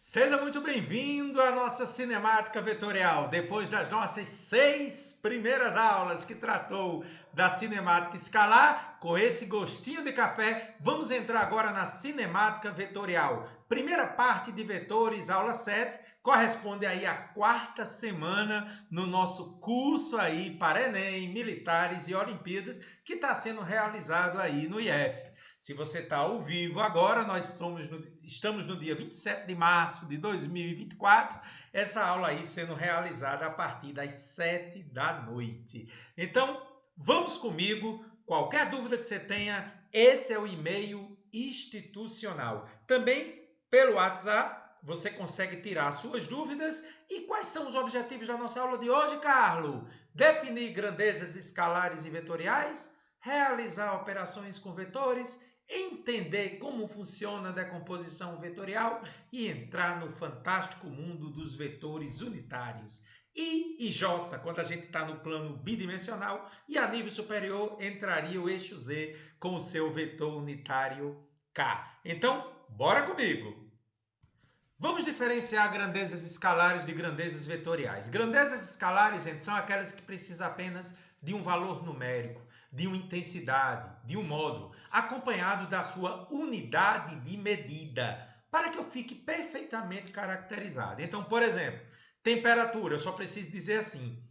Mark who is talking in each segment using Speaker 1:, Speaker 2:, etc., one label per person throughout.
Speaker 1: Seja muito bem-vindo à nossa cinemática vetorial. Depois das nossas 6 primeiras aulas que tratou da cinemática escalar, com esse gostinho de café, vamos entrar agora na cinemática vetorial. Primeira parte de vetores, aula 7, corresponde aí à quarta semana no nosso curso aí para Enem, Militares e Olimpíadas, que está sendo realizado aí no IF. Se você está ao vivo agora, estamos no dia 27 de março de 2024, essa aula aí sendo realizada a partir das 7 da noite. Então, vamos comigo. Qualquer dúvida que você tenha, esse é o e-mail institucional. Também pelo WhatsApp, você consegue tirar suas dúvidas. E quais são os objetivos da nossa aula de hoje, Carlos? Definir grandezas escalares e vetoriais, realizar operações com vetores, entender como funciona a decomposição vetorial e entrar no fantástico mundo dos vetores unitários. I e J, quando a gente está no plano bidimensional, e a nível superior entraria o eixo Z com o seu vetor unitário K. Então, bora comigo! Vamos diferenciar grandezas escalares de grandezas vetoriais. Grandezas escalares, gente, são aquelas que precisam apenas de um valor numérico, de uma intensidade, de um módulo, acompanhado da sua unidade de medida, para que eu fique perfeitamente caracterizado. Então, por exemplo, temperatura, eu só preciso dizer assim,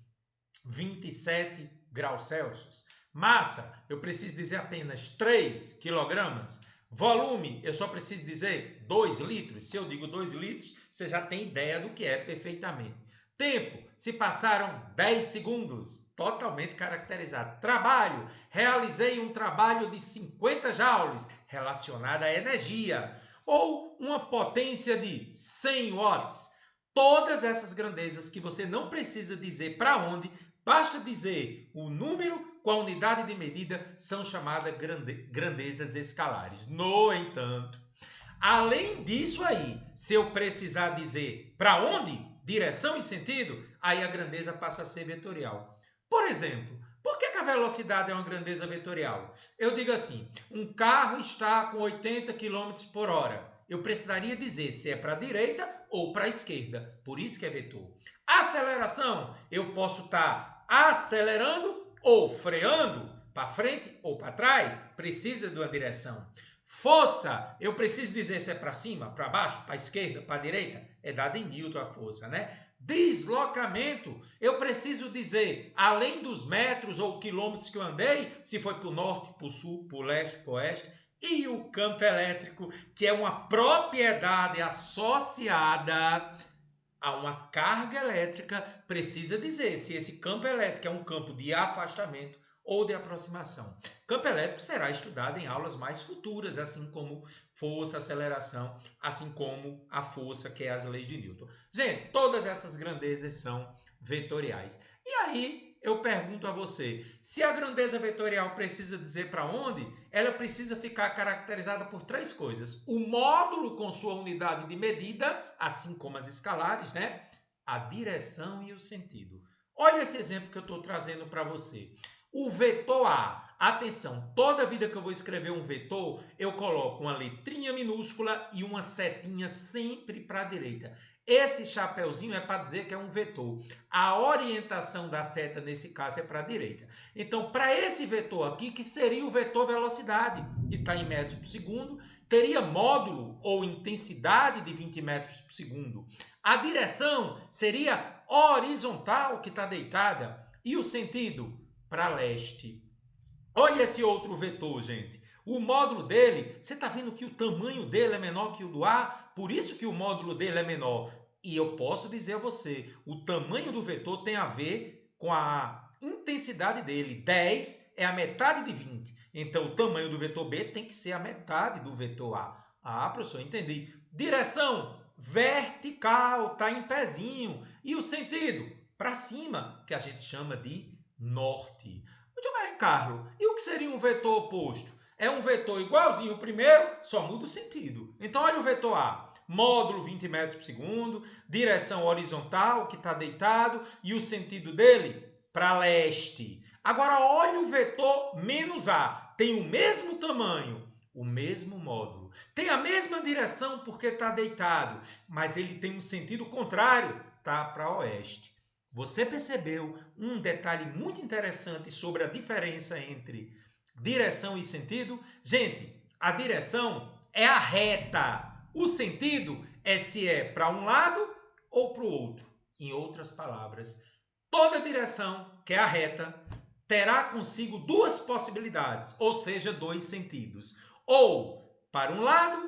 Speaker 1: 27 graus Celsius. Massa, eu preciso dizer apenas 3 quilogramas. Volume, eu só preciso dizer 2 litros. Se eu digo 2 litros, você já tem ideia do que é perfeitamente. Tempo, se passaram 10 segundos, totalmente caracterizado. Trabalho, realizei um trabalho de 50 joules, relacionado à energia. Ou uma potência de 100 watts. Todas essas grandezas que você não precisa dizer para onde, basta dizer o número com a unidade de medida, são chamadas grandezas escalares. No entanto, além disso aí, se eu precisar dizer para onde, direção e sentido, aí a grandeza passa a ser vetorial. Por exemplo, por que a velocidade é uma grandeza vetorial? Eu digo assim, um carro está com 80 km por hora. Eu precisaria dizer se é para a direita ou para a esquerda. Por isso que é vetor. Aceleração, eu posso estar acelerando ou freando para frente ou para trás. Precisa de uma direção. Força, eu preciso dizer se é para cima, para baixo, para esquerda, para direita. É dada em Newton a força, né? Deslocamento, eu preciso dizer, além dos metros ou quilômetros que eu andei, se foi para o norte, para o sul, para o leste, para o oeste. E o campo elétrico, que é uma propriedade associada a uma carga elétrica, precisa dizer se esse campo elétrico é um campo de afastamento ou de aproximação. Campo elétrico será estudado em aulas mais futuras, assim como força, aceleração, assim como a força, que é as leis de Newton. Gente, todas essas grandezas são vetoriais. E aí eu pergunto a você, se a grandeza vetorial precisa dizer para onde, ela precisa ficar caracterizada por três coisas. O módulo com sua unidade de medida, assim como as escalares, né? A direção e o sentido. Olha esse exemplo que eu estou trazendo para você. O vetor A. Atenção, toda vida que eu vou escrever um vetor, eu coloco uma letrinha minúscula e uma setinha sempre para a direita. Esse chapeuzinho é para dizer que é um vetor. A orientação da seta, nesse caso, é para a direita. Então, para esse vetor aqui, que seria o vetor velocidade, que está em metros por segundo, teria módulo ou intensidade de 20 metros por segundo. A direção seria horizontal, que está deitada. E o sentido? Para leste. Olha esse outro vetor, gente. O módulo dele, você está vendo que o tamanho dele é menor que o do A, por isso que o módulo dele é menor. E eu posso dizer a você, o tamanho do vetor tem a ver com a intensidade dele. 10 é a metade de 20. Então, o tamanho do vetor B tem que ser a metade do vetor A. Ah, professor, entendi. Direção vertical, está em pezinho. E o sentido? Para cima, que a gente chama de norte. Muito bem, Carlos. E o que seria um vetor oposto? É um vetor igualzinho ao primeiro, só muda o sentido. Então, olha o vetor A. Módulo 20 metros por segundo, direção horizontal, que está deitado, e o sentido dele? Para leste. Agora, olha o vetor menos A. Tem o mesmo tamanho. o mesmo módulo. Tem a mesma direção porque está deitado, mas ele tem um sentido contrário, tá para oeste. Você percebeu um detalhe muito interessante sobre a diferença entre direção e sentido? Gente, a direção é a reta. O sentido é se é para um lado ou para o outro. Em outras palavras, toda direção, que é a reta, terá consigo duas possibilidades, ou seja, dois sentidos. Ou para um lado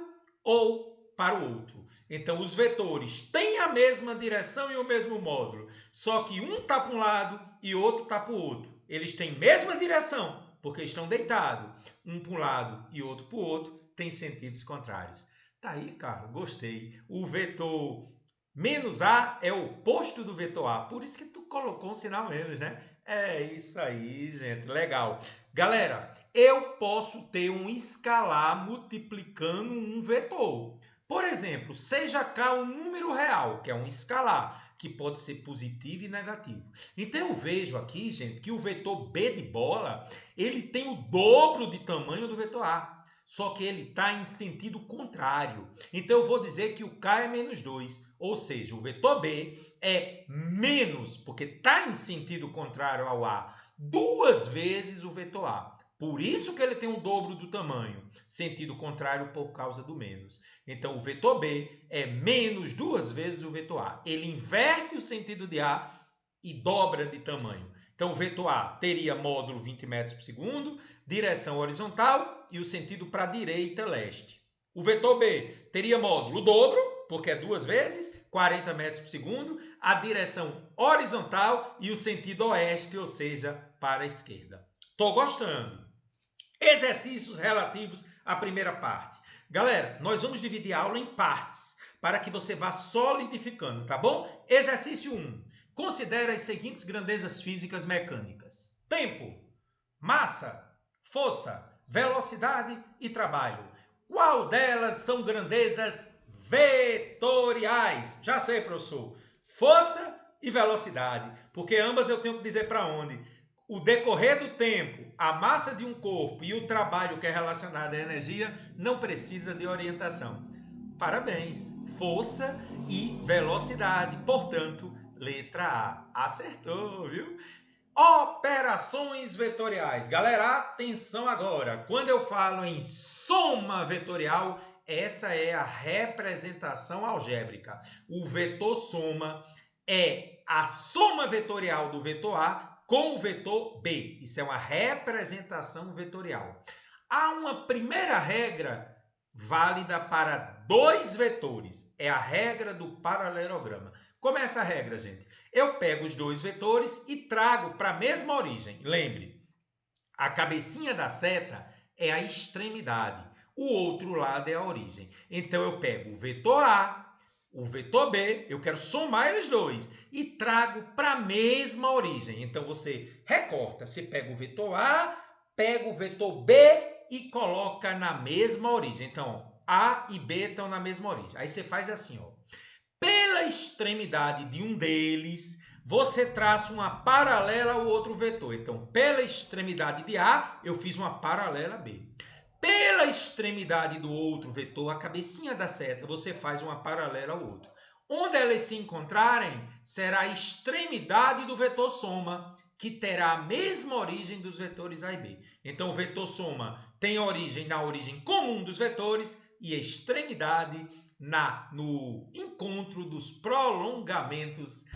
Speaker 1: ou para o outro. Então, os vetores têm a mesma direção e o mesmo módulo, só que um está para um lado e outro está para o outro. Eles têm mesma direção, porque estão deitados. Um para um lado e outro para o outro, tem sentidos contrários. Tá aí, cara, gostei. O vetor menos A é o oposto do vetor A, por isso que tu colocou um sinal menos, né? É isso aí, gente, legal. Galera, eu posso ter um escalar multiplicando um vetor. Por exemplo, seja K um número real, que é um escalar, que pode ser positivo e negativo. Então eu vejo aqui, gente, que o vetor B de bola, ele tem o dobro de tamanho do vetor A. Só que ele está em sentido contrário. Então eu vou dizer que o K é menos 2. Ou seja, o vetor B é menos, porque está em sentido contrário ao A, duas vezes o vetor A. Por isso que ele tem o dobro do tamanho. Sentido contrário por causa do menos. Então o vetor B é menos duas vezes o vetor A. Ele inverte o sentido de A e dobra de tamanho. Então o vetor A teria módulo 20 metros por segundo, direção horizontal e o sentido para a direita, leste. O vetor B teria módulo dobro, porque é duas vezes, 40 metros por segundo, a direção horizontal e o sentido oeste, ou seja, para a esquerda. Estou gostando. Exercícios relativos à primeira parte. Galera, nós vamos dividir a aula em partes, para que você vá solidificando, tá bom? Exercício 1. Considere as seguintes grandezas físicas mecânicas: tempo, massa, força, velocidade e trabalho. Qual delas são grandezas vetoriais? Já sei, professor. Força e velocidade, porque ambas eu tenho que dizer para onde. O decorrer do tempo, a massa de um corpo e o trabalho que é relacionado à energia não precisa de orientação. Parabéns! Força e velocidade. Portanto, letra A. Acertou, viu? Operações vetoriais. Galera, atenção agora. Quando eu falo em soma vetorial, essa é a representação algébrica. O vetor soma é a soma vetorial do vetor A com o vetor B. Isso é uma representação vetorial. Há uma primeira regra válida para dois vetores. É a regra do paralelograma. Como é essa regra, gente? Eu pego os dois vetores e trago para a mesma origem. Lembre, a cabecinha da seta é a extremidade. O outro lado é a origem. Então eu pego o vetor A, o vetor B, eu quero somar eles dois e trago para a mesma origem. Então você recorta, você pega o vetor A, pega o vetor B e coloca na mesma origem. Então, A e B estão na mesma origem. Aí você faz assim, ó. Pela extremidade de um deles, você traça uma paralela ao outro vetor. Então, pela extremidade de A, eu fiz uma paralela a B. Pela extremidade do outro vetor, a cabecinha da seta, você faz uma paralela ao outro. Onde elas se encontrarem, será a extremidade do vetor soma, que terá a mesma origem dos vetores A e B. Então, o vetor soma tem origem na origem comum dos vetores e extremidade no encontro dos prolongamentos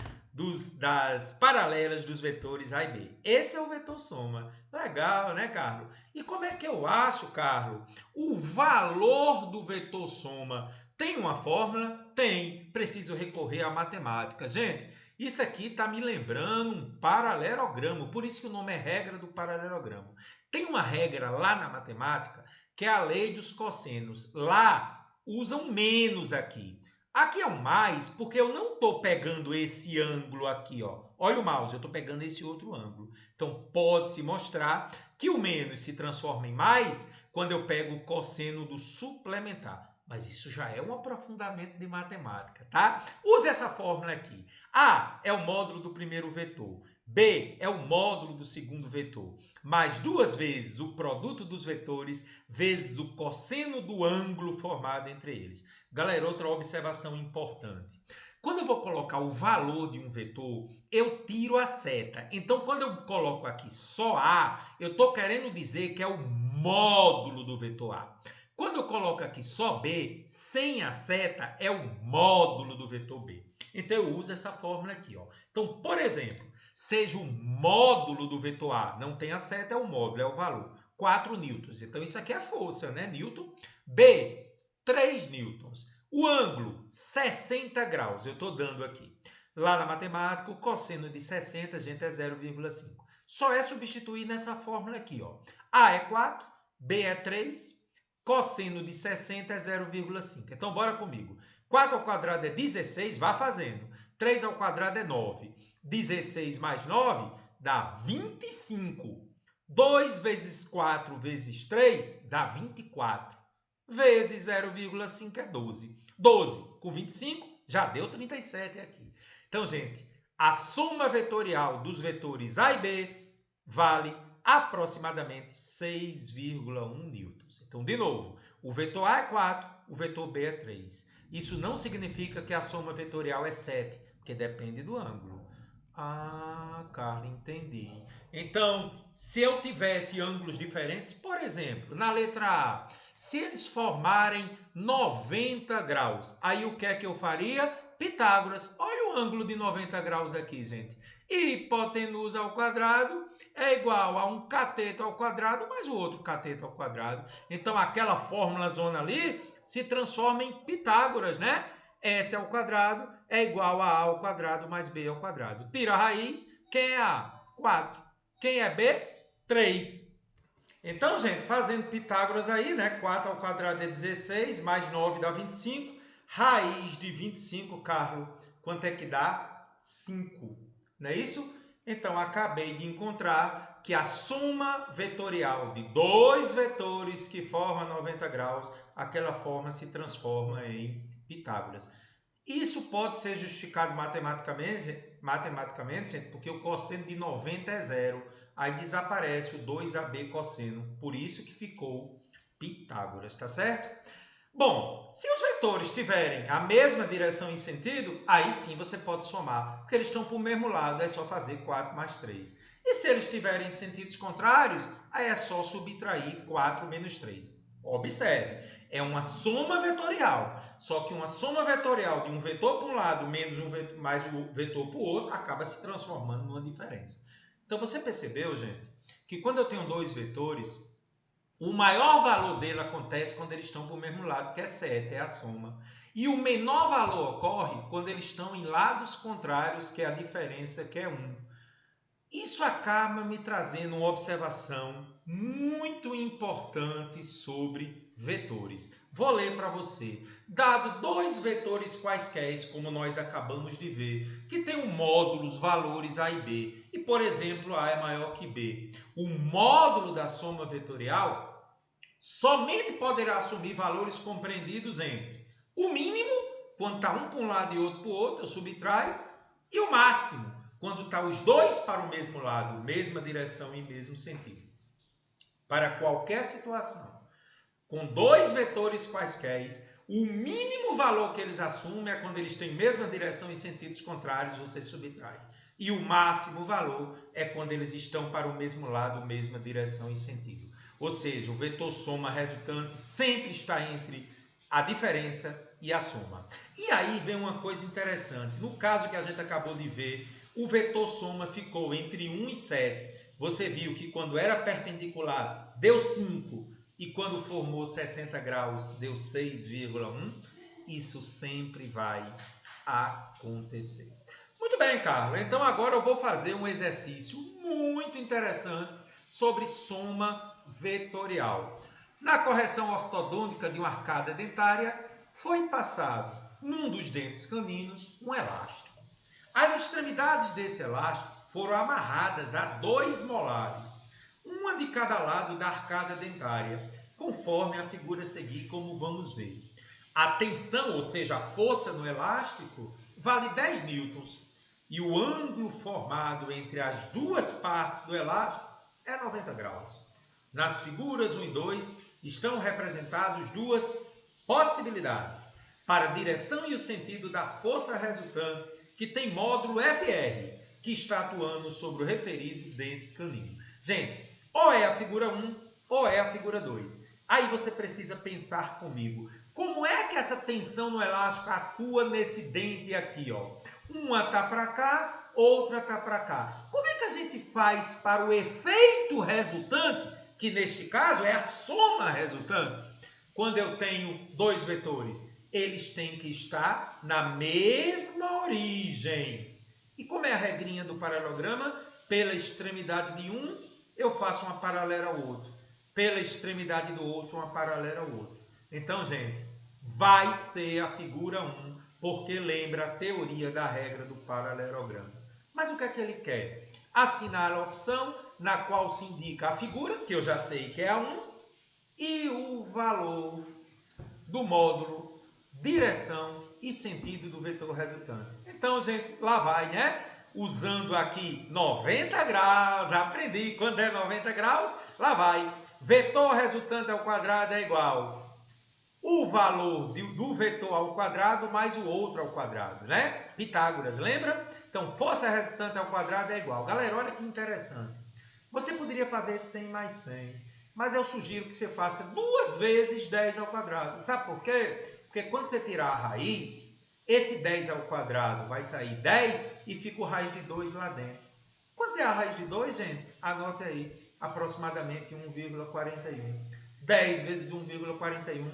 Speaker 1: das paralelas dos vetores A e B. Esse é o vetor soma. Legal, né, Carlos? E como é que eu acho, Carlos, o valor do vetor soma? Tem uma fórmula? Tem. Preciso recorrer à matemática. Gente, isso aqui está me lembrando um paralelogramo, por isso que o nome é regra do paralelogramo. Tem uma regra lá na matemática que é a lei dos cossenos. Lá usam menos aqui. Aqui é um mais porque eu não estou pegando esse ângulo aqui, ó. Olha o mouse, eu estou pegando esse outro ângulo. Então, pode-se mostrar que o menos se transforma em mais quando eu pego o cosseno do suplementar. Mas isso já é um aprofundamento de matemática, tá? Use essa fórmula aqui. A é o módulo do primeiro vetor. B é o módulo do segundo vetor. Mais duas vezes o produto dos vetores vezes o cosseno do ângulo formado entre eles. Galera, outra observação importante. Quando eu vou colocar o valor de um vetor, eu tiro a seta. Então, quando eu coloco aqui só A, eu estou querendo dizer que é o módulo do vetor A. Quando eu coloco aqui só B, sem a seta, é o módulo do vetor B. Então, eu uso essa fórmula aqui. Ó. Então, por exemplo, seja o módulo do vetor A, não tem a seta, é o módulo, é o valor. 4 newtons. Então, isso aqui é força, né? Newton. B, 3 newtons. O ângulo, 60 graus. Eu estou dando aqui. Lá na matemática, o cosseno de 60, gente, é 0,5. Só é substituir nessa fórmula aqui. Ó. A é 4, B é 3, cosseno de 60 é 0,5. Então, bora comigo. 4 ao quadrado é 16, vá fazendo. 3 ao quadrado é 9. 16 mais 9 dá 25. 2 vezes 4 vezes 3 dá 24. Vezes 0,5 é 12. 12 com 25 já deu 37 aqui. Então, gente, a soma vetorial dos vetores A e B vale aproximadamente 6,1 newtons. Então, de novo, o vetor A é 4, o vetor B é 3. Isso não significa que a soma vetorial é 7, porque depende do ângulo. Ah, Carla, entendi. Então, se eu tivesse ângulos diferentes, por exemplo, na letra A, se eles formarem 90 graus, aí o que é que eu faria? Pitágoras. Olha o ângulo de 90 graus aqui, gente. Hipotenusa ao quadrado é igual a um cateto ao quadrado mais o outro cateto ao quadrado. Então, aquela fórmula zona ali se transforma em Pitágoras, né? S ao quadrado é igual a ao quadrado mais B ao quadrado. Tira a raiz. Quem é A? 4. Quem é B? 3. Então, gente, fazendo Pitágoras aí, né? 4 ao quadrado é 16, mais 9 dá 25. Raiz de 25, Carlos, quanto é que dá? 5. Não é isso? Então, acabei de encontrar que a soma vetorial de dois vetores que formam 90 graus, aquela forma se transforma em Pitágoras. Isso pode ser justificado matematicamente, gente, porque o cosseno de 90 é zero. Aí desaparece o 2AB cosseno. Por isso que ficou Pitágoras, tá certo? Bom, se os vetores tiverem a mesma direção e sentido, aí sim você pode somar, porque eles estão para o mesmo lado, é só fazer 4 mais 3. E se eles tiverem sentidos contrários, aí é só subtrair 4 menos 3. Observe, é uma soma vetorial, só que uma soma vetorial de um vetor para um lado menos um vetor, mais o vetor para o outro acaba se transformando numa diferença. Então você percebeu, gente, que quando eu tenho dois vetores, o maior valor dele acontece quando eles estão para o mesmo lado, que é 7, é a soma. E o menor valor ocorre quando eles estão em lados contrários, que é a diferença, que é 1. Isso acaba me trazendo uma observação muito importante sobre vetores. Vou ler para você. Dado dois vetores quaisquer, como nós acabamos de ver, que tem um módulo, os valores A e B, e por exemplo A é maior que B, o módulo da soma vetorial somente poderá assumir valores compreendidos entre o mínimo, quando está um para um lado e outro para o outro, eu subtraio, e o máximo, quando está os dois para o mesmo lado, mesma direção e mesmo sentido. Para qualquer situação, com dois vetores quaisquer, o mínimo valor que eles assumem é quando eles têm mesma direção e sentidos contrários, você subtrai. E o máximo valor é quando eles estão para o mesmo lado, mesma direção e sentido. Ou seja, o vetor soma resultante sempre está entre a diferença e a soma. E aí vem uma coisa interessante. No caso que a gente acabou de ver, o vetor soma ficou entre 1 e 7. Você viu que quando era perpendicular deu 5 e quando formou 60 graus deu 6,1. Isso sempre vai acontecer. Muito bem, Carlos. Então agora eu vou fazer um exercício muito interessante sobre soma vetorial. Na correção ortodôntica de uma arcada dentária, foi passado num dos dentes caninos um elástico. As extremidades desse elástico foram amarradas a 2 molares, uma de cada lado da arcada dentária, conforme a figura a seguir, como vamos ver. A tensão, ou seja, a força no elástico, vale 10 newtons. E o ângulo formado entre as duas partes do elástico é 90 graus. Nas figuras 1 e 2 estão representadas duas possibilidades para a direção e o sentido da força resultante, que tem módulo FR, que está atuando sobre o referido dente canino. Gente, ou é a figura 1 ou é a figura 2. Aí você precisa pensar comigo, como é que essa tensão no elástico atua nesse dente aqui, ó? Uma tá para cá, outra tá para cá. Como é que a gente faz para o efeito resultante, que neste caso é a soma resultante? Quando eu tenho dois vetores, eles têm que estar na mesma origem. E como é a regrinha do paralelograma? Pela extremidade de um, eu faço uma paralela ao outro. Pela extremidade do outro, uma paralela ao outro. Então, gente, vai ser a figura 1, porque lembra a teoria da regra do paralelograma. Mas o que é que ele quer? Assinala a opção na qual se indica a figura, que eu já sei que é a 1, e o valor do módulo, direção e sentido do vetor resultante. Então, gente, lá vai, né? Usando aqui 90 graus, aprendi, quando é 90 graus, lá vai. Vetor resultante ao quadrado é igual o valor do vetor ao quadrado mais o outro ao quadrado, né? Pitágoras, lembra? Então, força resultante ao quadrado é igual. Galera, olha que interessante. Você poderia fazer 100 mais 100, mas eu sugiro que você faça 2 vezes 10 ao quadrado. Sabe por quê? Porque quando você tirar a raiz, esse 10 ao quadrado vai sair 10 e fica o raiz de 2 lá dentro. Quanto é a raiz de 2, gente? Anote aí, aproximadamente 1,41. 10 vezes 1,41,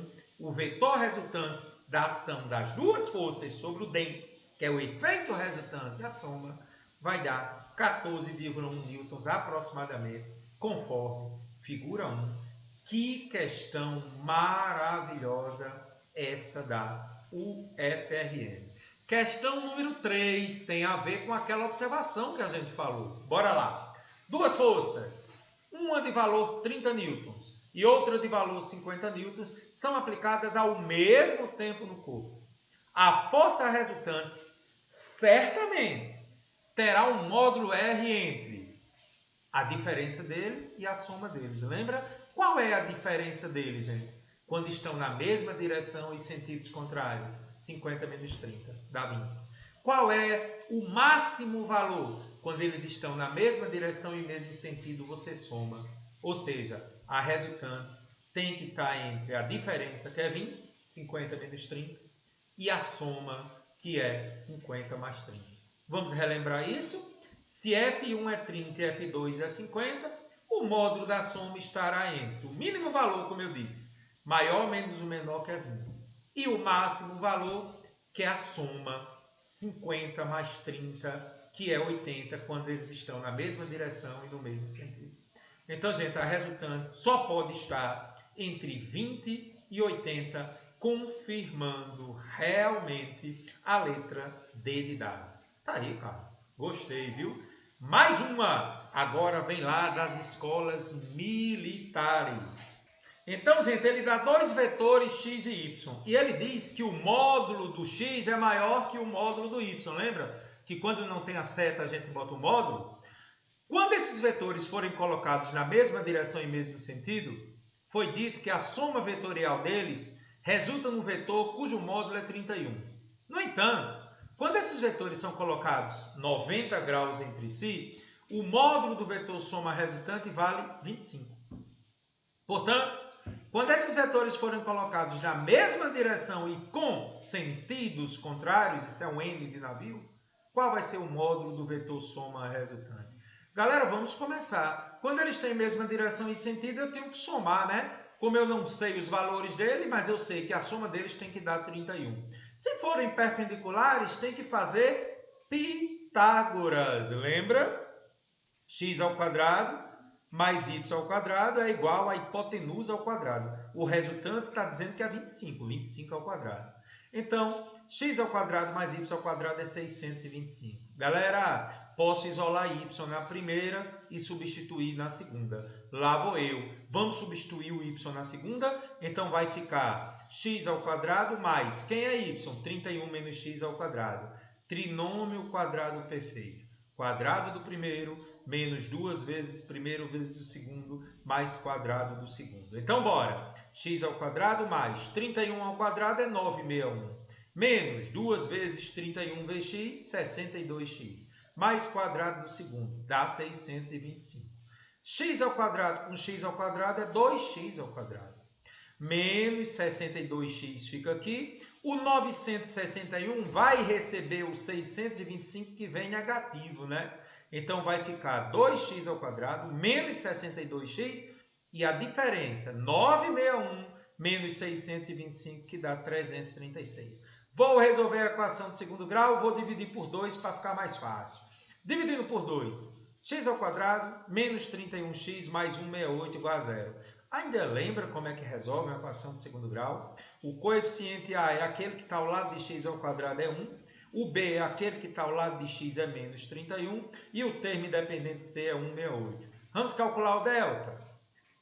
Speaker 1: o vetor resultante da ação das duas forças sobre o dente, que é o efeito resultante, a soma, vai dar 14,1 newtons aproximadamente, conforme figura 1. Que questão maravilhosa essa da UFRN. Questão número 3 tem a ver com aquela observação que a gente falou. Bora lá. Duas forças, uma de valor 30 newtons e outra de valor 50 newtons, são aplicadas ao mesmo tempo no corpo. A força resultante certamente terá um módulo R entre a diferença deles e a soma deles. Lembra? Qual é a diferença deles, gente? Quando estão na mesma direção e sentidos contrários. 50 menos 30 dá 20. Qual é o máximo valor? Quando eles estão na mesma direção e mesmo sentido, você soma. Ou seja, a resultante tem que estar entre a diferença, que é 20, 50 menos 30, e a soma, que é 50 mais 30. Vamos relembrar isso? Se F1 é 30 e F2 é 50, o módulo da soma estará entre o mínimo valor, como eu disse, maior menos o menor, que é 20, e o máximo valor, que é a soma, 50 mais 30, que é 80, quando eles estão na mesma direção e no mesmo sentido. Então, gente, a resultante só pode estar entre 20 e 80, confirmando realmente a letra D de dado. Tá aí, cara. Gostei, viu? Mais uma. Agora vem lá das escolas militares. Então, gente, ele dá dois vetores x e y. E ele diz que o módulo do x é maior que o módulo do y. Lembra? Que quando não tem a seta, a gente bota o módulo. Quando esses vetores forem colocados na mesma direção e mesmo sentido, foi dito que a soma vetorial deles resulta num vetor cujo módulo é 31. No entanto, quando esses vetores são colocados 90 graus entre si, o módulo do vetor soma resultante vale 25. Portanto, quando esses vetores forem colocados na mesma direção e com sentidos contrários, isso é um N de navio, qual vai ser o módulo do vetor soma resultante? Galera, vamos começar. Quando eles têm a mesma direção e sentido, eu tenho que somar, né? Como eu não sei os valores dele, mas eu sei que a soma deles tem que dar 31. Se forem perpendiculares, tem que fazer Pitágoras. Lembra? X ao quadrado mais y ao quadrado é igual a hipotenusa ao quadrado. O resultante está dizendo que é 25. 25 ao quadrado. Então, x ao quadrado mais y ao quadrado é 625. Galera, posso isolar y na primeira e substituir na segunda. Lá vou eu. Vamos substituir o y na segunda? Então vai ficar x ao quadrado mais, quem é y? 31 menos x ao quadrado. Trinômio quadrado perfeito. Quadrado do primeiro menos 2 vezes primeiro vezes o segundo mais quadrado do segundo. Então, bora. X ao quadrado mais 31 ao quadrado é 961. Menos 2 vezes 31 vezes x, 62x. Mais quadrado do segundo, dá 625. X ao quadrado com x ao quadrado é 2x ao quadrado. Menos 62x fica aqui. O 961 vai receber o 625 que vem negativo, né? Então vai ficar 2x ao quadrado menos 62x e a diferença 961 menos 625 que dá 336. Vou resolver a equação de segundo grau, vou dividir por 2 para ficar mais fácil. Dividindo por 2, x ao quadrado menos 31x mais 168 igual a zero. Ainda lembra como é que resolve uma equação de segundo grau? O coeficiente A é aquele que está ao lado de x ao quadrado é 1. O B é aquele que está ao lado de x é menos 31. E o termo independente C é 168. Vamos calcular o delta?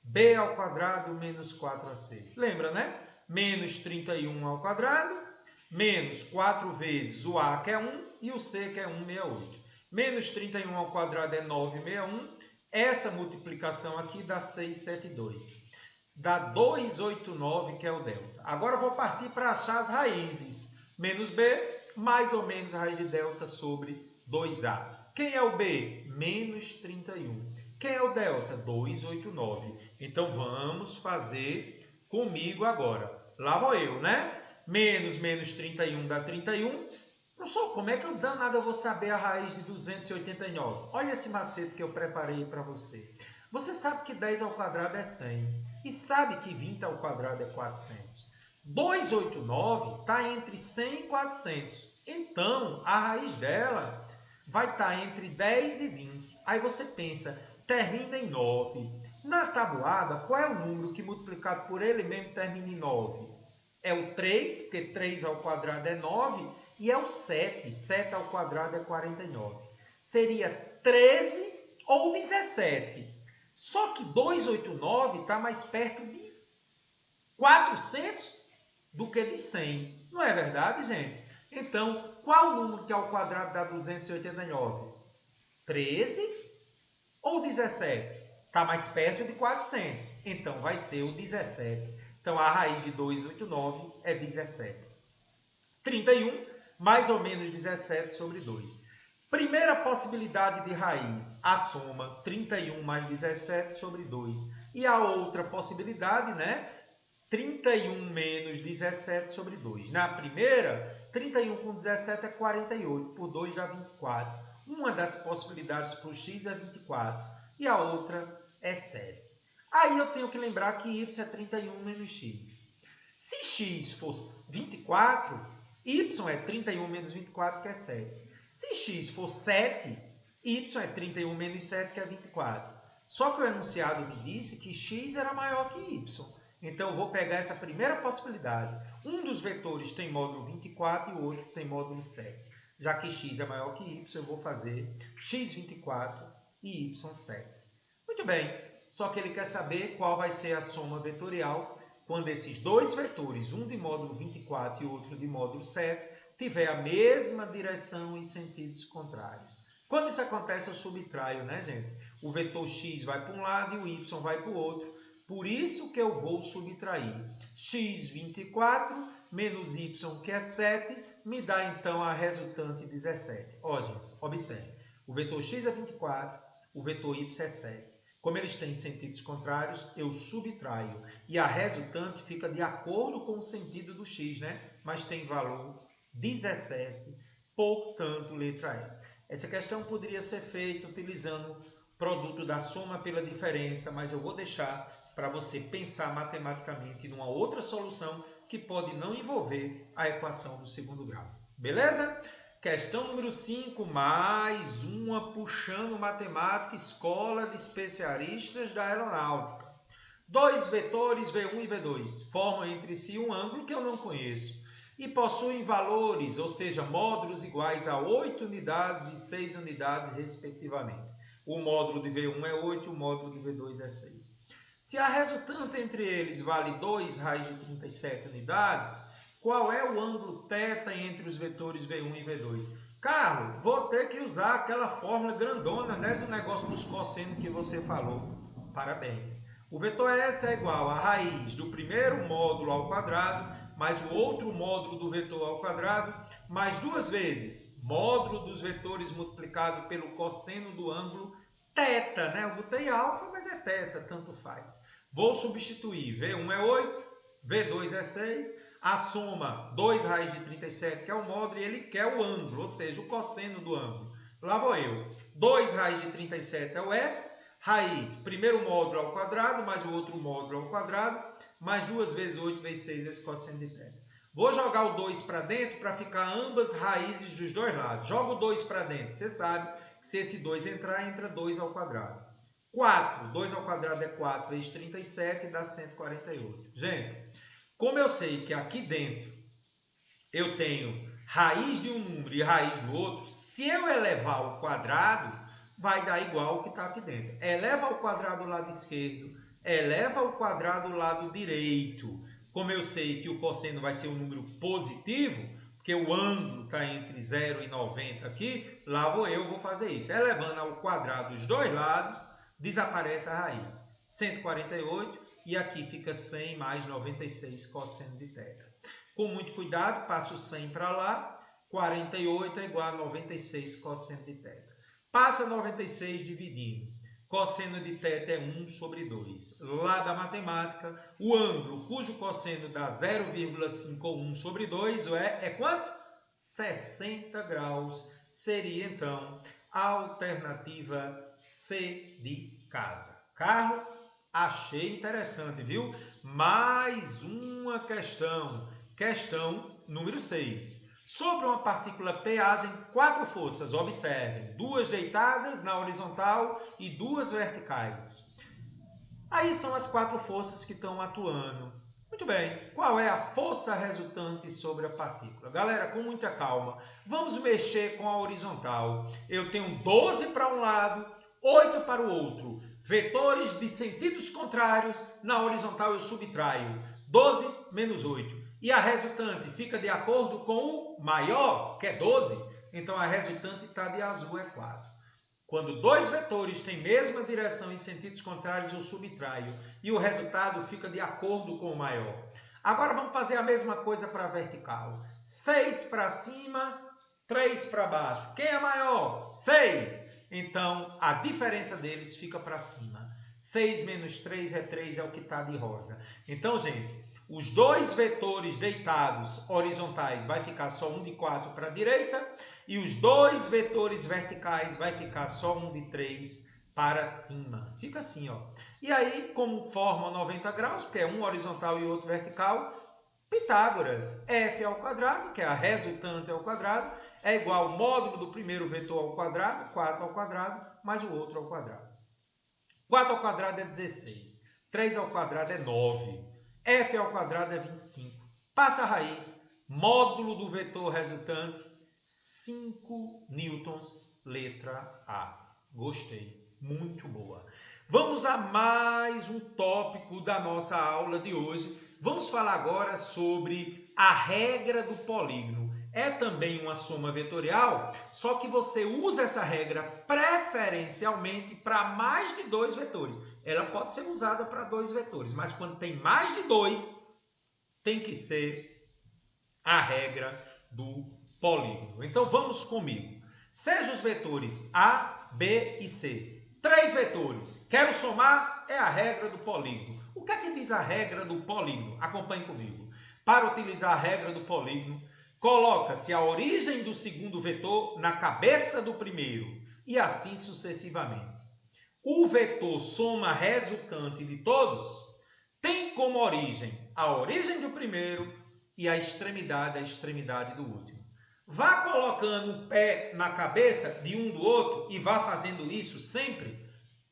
Speaker 1: B ao quadrado menos 4AC. Lembra, né? Menos 31 ao quadrado, menos 4 vezes o A, que é 1, e o C, que é 168. Menos 31 ao quadrado é 961. Essa multiplicação aqui dá 672. Dá 289, que é o delta. Agora eu vou partir para achar as raízes. Menos B, mais ou menos a raiz de delta sobre 2A. Quem é o B? Menos 31. Quem é o delta? 289. Então vamos fazer comigo agora. Lá vou eu, né? Menos 31 dá 31. Professor, como é que eu danado eu vou saber a raiz de 289? Olha esse macete que eu preparei para você. Você sabe que 10 ao quadrado é 100 e sabe que 20 ao quadrado é 400. 289 está entre 100 e 400. Então, a raiz dela vai estar entre 10 e 20. Aí você pensa, termina em 9. Na tabuada, qual é o número que multiplicado por ele mesmo termina em 9? É o 3, porque 3 ao quadrado é 9. E é o 7. 7 ao quadrado é 49. Seria 13 ou 17. Só que 289 está mais perto de 400 do que de 100. Não é verdade, gente? Então, qual o número que ao quadrado dá 289? 13 ou 17? Está mais perto de 400. Então, vai ser o 17. Então, a raiz de 289 é 17. 31 mais ou menos 17 sobre 2. Primeira possibilidade de raiz, a soma 31 mais 17 sobre 2. E a outra possibilidade, né? 31 menos 17 sobre 2. Na primeira, 31 com 17 é 48, por 2 dá 24. Uma das possibilidades para o x é 24 e a outra é 7. Aí eu tenho que lembrar que y é 31 menos x. Se x for 24, y é 31 menos 24, que é 7. Se x for 7, y é 31 menos 7, que é 24. Só que o enunciado me disse que x era maior que y. Então, eu vou pegar essa primeira possibilidade. Um dos vetores tem módulo 24 e o outro tem módulo 7. Já que x é maior que y, eu vou fazer x24 e y7. Muito bem, só que ele quer saber qual vai ser a soma vetorial quando esses dois vetores, um de módulo 24 e outro de módulo 7, tiver a mesma direção e sentidos contrários. Quando isso acontece, eu subtraio, né, gente? O vetor x vai para um lado e o y vai para o outro. Por isso que eu vou subtrair. x24 menos y, que é 7, me dá então a resultante 17. Ó, gente, observe. O vetor x é 24, o vetor y é 7. Como eles têm sentidos contrários, eu subtraio. E a resultante fica de acordo com o sentido do x, né? Mas tem valor 17, portanto, letra E. Essa questão poderia ser feita utilizando produto da soma pela diferença, mas eu vou deixar para você pensar matematicamente numa outra solução que pode não envolver a equação do segundo grau. Beleza? Questão número 5, mais uma puxando matemática, escola de especialistas da aeronáutica. Dois vetores V1 e V2 formam entre si um ângulo que eu não conheço. e possuem valores, ou seja, módulos iguais a 8 unidades e 6 unidades, respectivamente. O módulo de V1 é 8 e o módulo de V2 é 6. Se a resultante entre eles vale 2 raiz de 37 unidades, qual é o ângulo θ entre os vetores V1 e V2? Carlos, vou ter que usar aquela fórmula grandona, né, do negócio dos cossenos que você falou. Parabéns. O vetor S é igual a raiz do primeiro módulo ao quadrado, mais o outro módulo do vetor ao quadrado, mais 2 vezes módulo dos vetores multiplicado pelo cosseno do ângulo θ, né? Eu botei alfa, mas é θ, tanto faz. Vou substituir. V1 é 8, V2 é 6. A soma 2 raiz de 37, que é o módulo, e ele quer o ângulo, ou seja, o cosseno do ângulo. Lá vou eu. 2 raiz de 37 é o S, raiz, primeiro módulo ao quadrado, mais o outro módulo ao quadrado, mais 2 vezes 8 vezes 6 vezes cosseno de θ. Vou jogar o 2 para dentro para ficar ambas raízes dos dois lados. Joga o 2 para dentro. Você sabe que se esse 2 entrar, entra 2 ao quadrado. 4. 2 ao quadrado é 4 vezes 37 e dá 148. Gente, como eu sei que aqui dentro eu tenho raiz de um número e raiz do outro, se eu elevar ao quadrado, vai dar igual o que está aqui dentro. Eleva ao quadrado o lado esquerdo, eleva ao quadrado o lado direito. Como eu sei que o cosseno vai ser um número positivo, porque o ângulo está entre 0 e 90 aqui, lá vou fazer isso. Elevando ao quadrado os dois lados, desaparece a raiz. 148 e aqui fica 100 mais 96 cosseno de θ. Com muito cuidado, passo 100 para lá, 48 é igual a 96 cosseno de θ. Passa 96 dividindo. Cosseno de θ é 1 sobre 2. Lá da matemática, o ângulo cujo cosseno dá 0,5 ou 1 sobre 2 é quanto? 60 graus. Seria, então, a alternativa C de casa. Carlos, achei interessante, viu? Mais uma questão. Questão número 6. Sobre uma partícula P agem 4 forças. Observem, 2 deitadas na horizontal e 2 verticais. Aí são as 4 forças que estão atuando. Muito bem, qual é a força resultante sobre a partícula? Galera, com muita calma, vamos mexer com a horizontal. Eu tenho 12 para um lado, 8 para o outro. Vetores de sentidos contrários, na horizontal eu subtraio. 12 menos 8. E a resultante fica de acordo com o maior, que é 12. Então a resultante está de azul, é 4. Quando dois vetores têm mesma direção em sentidos contrários, eu subtraio. E o resultado fica de acordo com o maior. Agora vamos fazer a mesma coisa para a vertical. 6 para cima, 3 para baixo. Quem é maior? 6. Então a diferença deles fica para cima. 6 menos 3 é 3, é o que está de rosa. Então, gente, os dois vetores deitados horizontais vai ficar só um de 4 para a direita e os dois vetores verticais vai ficar só um de 3 para cima. Fica assim, ó. E aí, como forma 90 graus, porque é um horizontal e outro vertical, Pitágoras, f ao quadrado, que é a resultante ao quadrado, é igual ao módulo do primeiro vetor ao quadrado, 4 ao quadrado, mais o outro ao quadrado. 4 ao quadrado é 16, 3 ao quadrado é 9. F ao quadrado é 25. Passa a raiz, módulo do vetor resultante, 5 newtons, letra A. Gostei, muito boa. Vamos a mais um tópico da nossa aula de hoje. Vamos falar agora sobre a regra do polígono. É também uma soma vetorial, só que você usa essa regra preferencialmente para mais de 2 vetores. Ela pode ser usada para 2 vetores, mas quando tem mais de 2, tem que ser a regra do polígono. Então vamos comigo. Seja os vetores A, B e C. 3 vetores. Quero somar? É a regra do polígono. O que é que diz a regra do polígono? Acompanhe comigo. Para utilizar a regra do polígono, coloca-se a origem do segundo vetor na cabeça do primeiro e assim sucessivamente. O vetor soma resultante de todos tem como origem a origem do primeiro e a extremidade do último. Vá colocando o pé na cabeça de um do outro e vá fazendo isso sempre.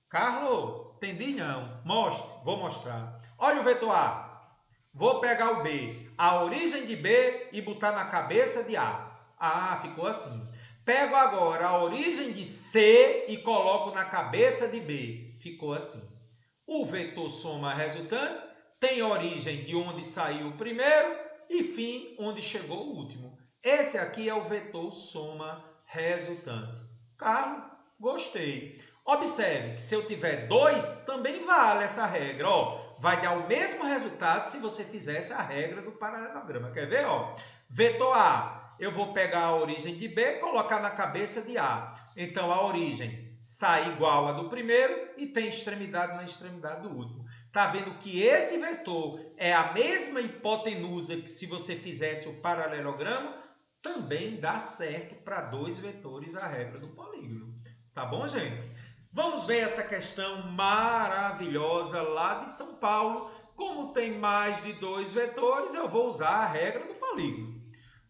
Speaker 1: Carlos, entendi não. Mostre, vou mostrar. Olha o vetor A. Vou pegar o B. a origem de B e botar na cabeça de A. Ah, ficou assim. Pego agora a origem de C e coloco na cabeça de B. Ficou assim. O vetor soma resultante tem origem de onde saiu o primeiro e fim onde chegou o último. Esse aqui é o vetor soma resultante. Carlos, gostei. Observe que se eu tiver 2, também vale essa regra. Ó, vai dar o mesmo resultado se você fizesse a regra do paralelograma. Quer ver? Ó, vetor A, eu vou pegar a origem de B e colocar na cabeça de A. Então, a origem sai igual a do primeiro e tem extremidade na extremidade do último. Está vendo que esse vetor é a mesma hipotenusa que se você fizesse o paralelogramo, também dá certo para 2 vetores a regra do polígono. Tá bom, gente? Vamos ver essa questão maravilhosa lá de São Paulo. Como tem mais de 2 vetores, eu vou usar a regra do polígono.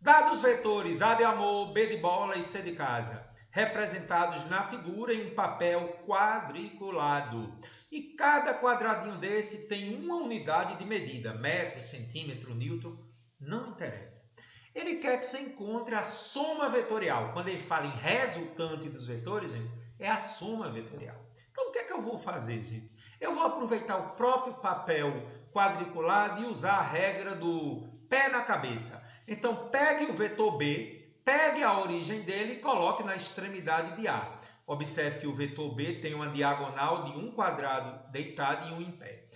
Speaker 1: Dados vetores A de amor, B de bola e C de casa, representados na figura em um papel quadriculado. E cada quadradinho desse tem uma unidade de medida, metro, centímetro, newton, não interessa. Ele quer que você encontre a soma vetorial. Quando ele fala em resultante dos vetores, gente, é a soma vetorial. Então, o que é que eu vou fazer, gente? Eu vou aproveitar o próprio papel quadriculado e usar a regra do pé na cabeça. Então, pegue o vetor B, pegue a origem dele e coloque na extremidade de A. Observe que o vetor B tem uma diagonal de 1 quadrado deitado e 1 em pé.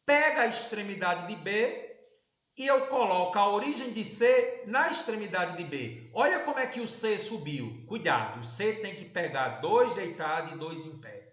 Speaker 1: Pega a extremidade de B e eu coloco a origem de C na extremidade de B. Olha como é que o C subiu. Cuidado, o C tem que pegar 2 deitados e 2 em pé.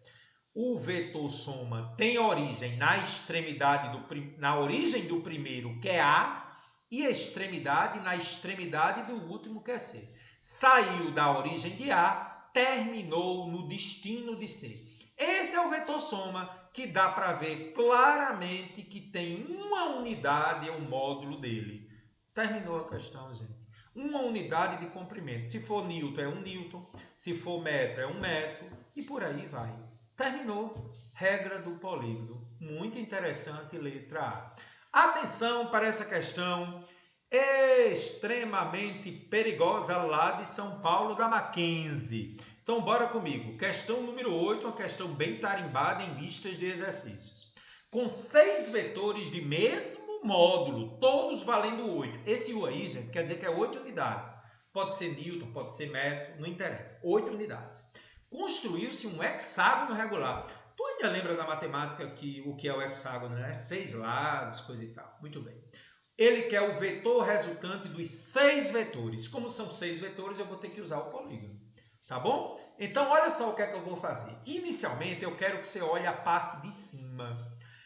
Speaker 1: O vetor soma tem origem na extremidade na origem do primeiro, que é A, e extremidade na extremidade do último, que é C. Saiu da origem de A, terminou no destino de C. Esse é o vetor soma, que dá para ver claramente que tem uma unidade, é o módulo dele. Terminou a questão, gente. Uma unidade de comprimento. Se for newton, é 1 newton. Se for metro, é 1 metro. E por aí vai. Terminou. Regra do polígono. Muito interessante, letra A. Atenção para essa questão extremamente perigosa lá de São Paulo, da Mackenzie. Então, bora comigo. Questão número 8, uma questão bem tarimbada em listas de exercícios. Com 6 vetores de mesmo módulo, todos valendo 8. Esse U aí, gente, quer dizer que é 8 unidades. Pode ser newton, pode ser metro, não interessa. 8 unidades. Construiu-se um hexágono regular. Tu ainda lembra da matemática que o que é o hexágono, né? 6 lados, coisa e tal. Muito bem. Ele quer o vetor resultante dos 6 vetores. Como são 6 vetores, eu vou ter que usar o polígono. Tá bom? Então, olha só o que é que eu vou fazer. Inicialmente, eu quero que você olhe a parte de cima.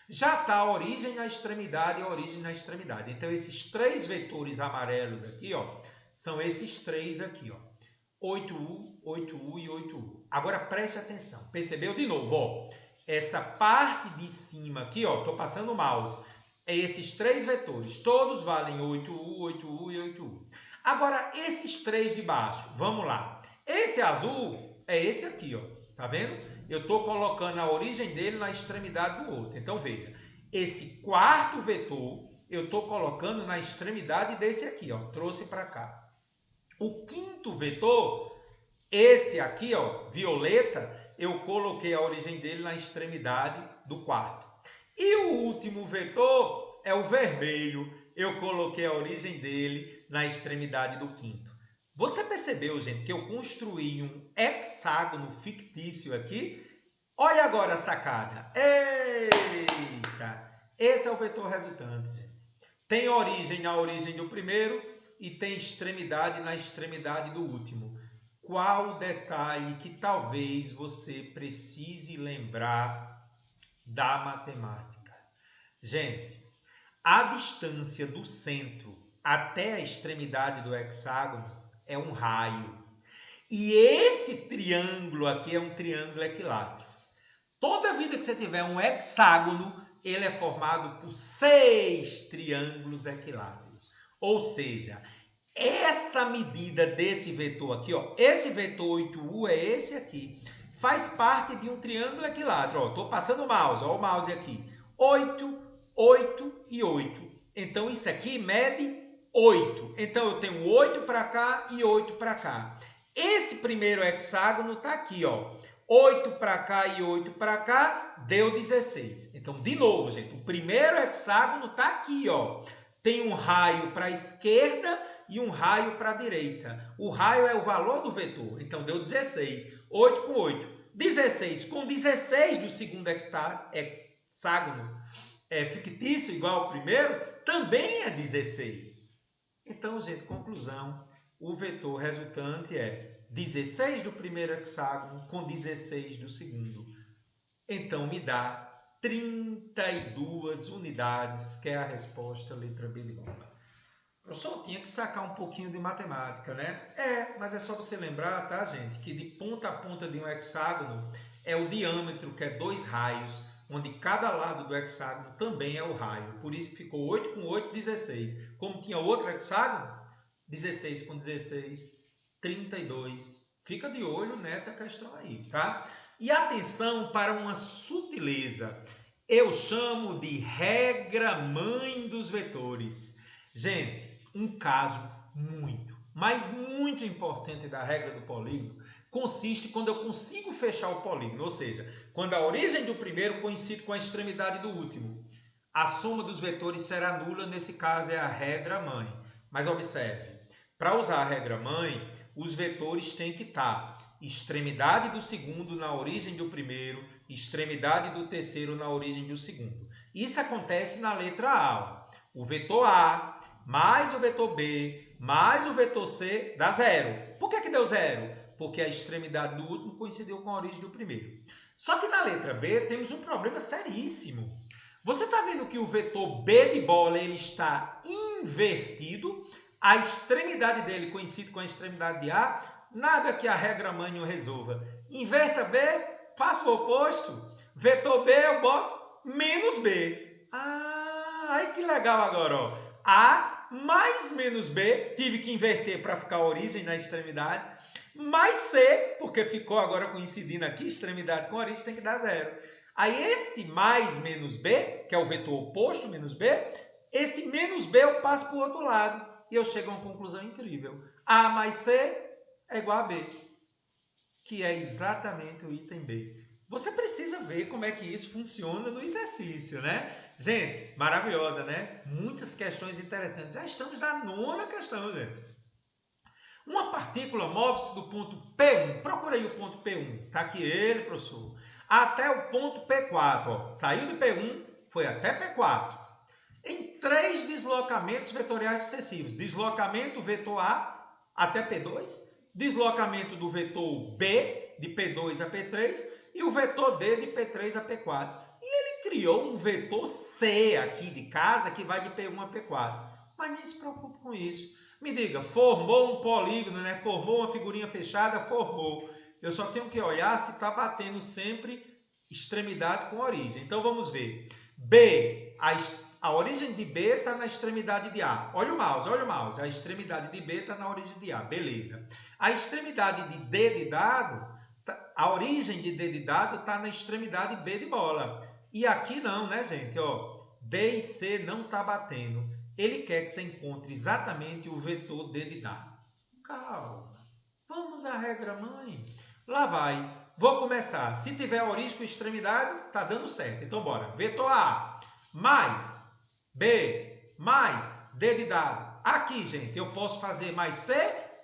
Speaker 1: Já está a origem na extremidade e a origem na extremidade. Então, esses 3 vetores amarelos aqui, ó, são esses 3 aqui, ó. 8U, 8U e 8U. Agora, preste atenção. Percebeu de novo, ó? Essa parte de cima aqui, ó, estou passando o mouse. É esses 3 vetores. Todos valem 8U, 8U e 8U. Agora, esses 3 de baixo, vamos lá. Esse azul é esse aqui, ó. Tá vendo? Eu estou colocando a origem dele na extremidade do outro. Então, veja. Esse quarto vetor, eu estou colocando na extremidade desse aqui, ó. Trouxe para cá. O quinto vetor, esse aqui, ó, violeta, eu coloquei a origem dele na extremidade do quarto. E o último vetor é o vermelho. Eu coloquei a origem dele na extremidade do quinto. Você percebeu, gente, que eu construí um hexágono fictício aqui? Olha agora a sacada. Eita! Esse é o vetor resultante, gente. Tem origem na origem do primeiro e tem extremidade na extremidade do último. Qual o detalhe que talvez você precise lembrar da matemática? Gente, a distância do centro até a extremidade do hexágono é um raio. E esse triângulo aqui é um triângulo equilátero. Toda vida que você tiver um hexágono, ele é formado por 6 triângulos equiláteros. Ou seja, essa medida desse vetor aqui, ó, esse vetor 8U é esse aqui. Faz parte de um triângulo equilátero. Estou passando o mouse, ó, o mouse aqui. 8, 8 e 8. Então, isso aqui mede 8. Então, eu tenho 8 para cá e 8 para cá. Esse primeiro hexágono está aqui, ó. 8 para cá e 8 para cá, deu 16. Então, de novo, gente, o primeiro hexágono está aqui, ó. Tem um raio para a esquerda e um raio para a direita. O raio é o valor do vetor. Então, deu 16. 8 com 8. 16 com 16 do segundo hexágono fictício igual ao primeiro, também é 16. Então, gente, conclusão. O vetor resultante é 16 do primeiro hexágono com 16 do segundo. Então, me dá 32 unidades, que é a resposta, letra B de bola. Professor, tinha que sacar um pouquinho de matemática, né? Mas é só você lembrar, tá, gente, que de ponta a ponta de um hexágono é o diâmetro, que é 2 raios, onde cada lado do hexágono também é o raio. Por isso que ficou 8 com 8, 16. Como tinha outro hexágono, 16 com 16, 32. Fica de olho nessa questão aí, tá? E atenção para uma sutileza. Eu chamo de regra mãe dos vetores. Gente, um caso muito, mas muito importante da regra do polígono consiste quando eu consigo fechar o polígono, ou seja, quando a origem do primeiro coincide com a extremidade do último. A soma dos vetores será nula, nesse caso é a regra mãe. Mas observe, para usar a regra mãe, os vetores têm que estar extremidade do segundo na origem do primeiro, extremidade do terceiro na origem do segundo. Isso acontece na letra A. O vetor A mais o vetor B mais o vetor C dá zero. Por que deu zero? Porque a extremidade do último coincidiu com a origem do primeiro. Só que na letra B temos um problema seríssimo. Você está vendo que o vetor B de bola ele está invertido? A extremidade dele coincide com a extremidade de A? Nada que a regra mãe não resolva. Inverta B, faça o oposto. Vetor B eu boto menos B. Ai que legal agora, ó. A mais menos B, tive que inverter para ficar a origem na extremidade, mais C, porque ficou agora coincidindo aqui, extremidade com origem, tem que dar zero. Aí esse mais menos B, que é o vetor oposto, menos B, esse menos B eu passo para o outro lado. E eu chego a uma conclusão incrível. A mais C é igual a B, que é exatamente o item B. Você precisa ver como é que isso funciona no exercício, né? Gente, maravilhosa, né? Muitas questões interessantes. Já estamos na 9ª questão, gente. Uma partícula move-se do ponto P1. Procura aí o ponto P1. Está aqui ele, professor. Até o ponto P4. Ó. Saiu de P1, foi até P4. Em 3 deslocamentos vetoriais sucessivos. Deslocamento vetor A até P2. Deslocamento do vetor B de P2 a P3. E o vetor D de P3 a P4. E ele criou um vetor C aqui de casa que vai de P1 a P4. Mas nem se preocupe com isso. Me diga, formou um polígono, né? Formou uma figurinha fechada? Formou. Eu só tenho que olhar se está batendo sempre extremidade com origem. Então vamos ver. B, a origem de B está na extremidade de A. Olha o mouse, olha o mouse. A extremidade de B está na origem de A. Beleza. A extremidade de D de dado, a origem de D de dado está na extremidade B de bola. E aqui não, né, gente? Ó, D e C não está batendo. Ele quer que você encontre exatamente o vetor D de dado. Calma. Vamos à regra mãe. Lá vai. Vou começar. Se tiver origem com extremidade, tá dando certo. Então, bora. Vetor A mais B mais D de dado. Aqui, gente, eu posso fazer mais C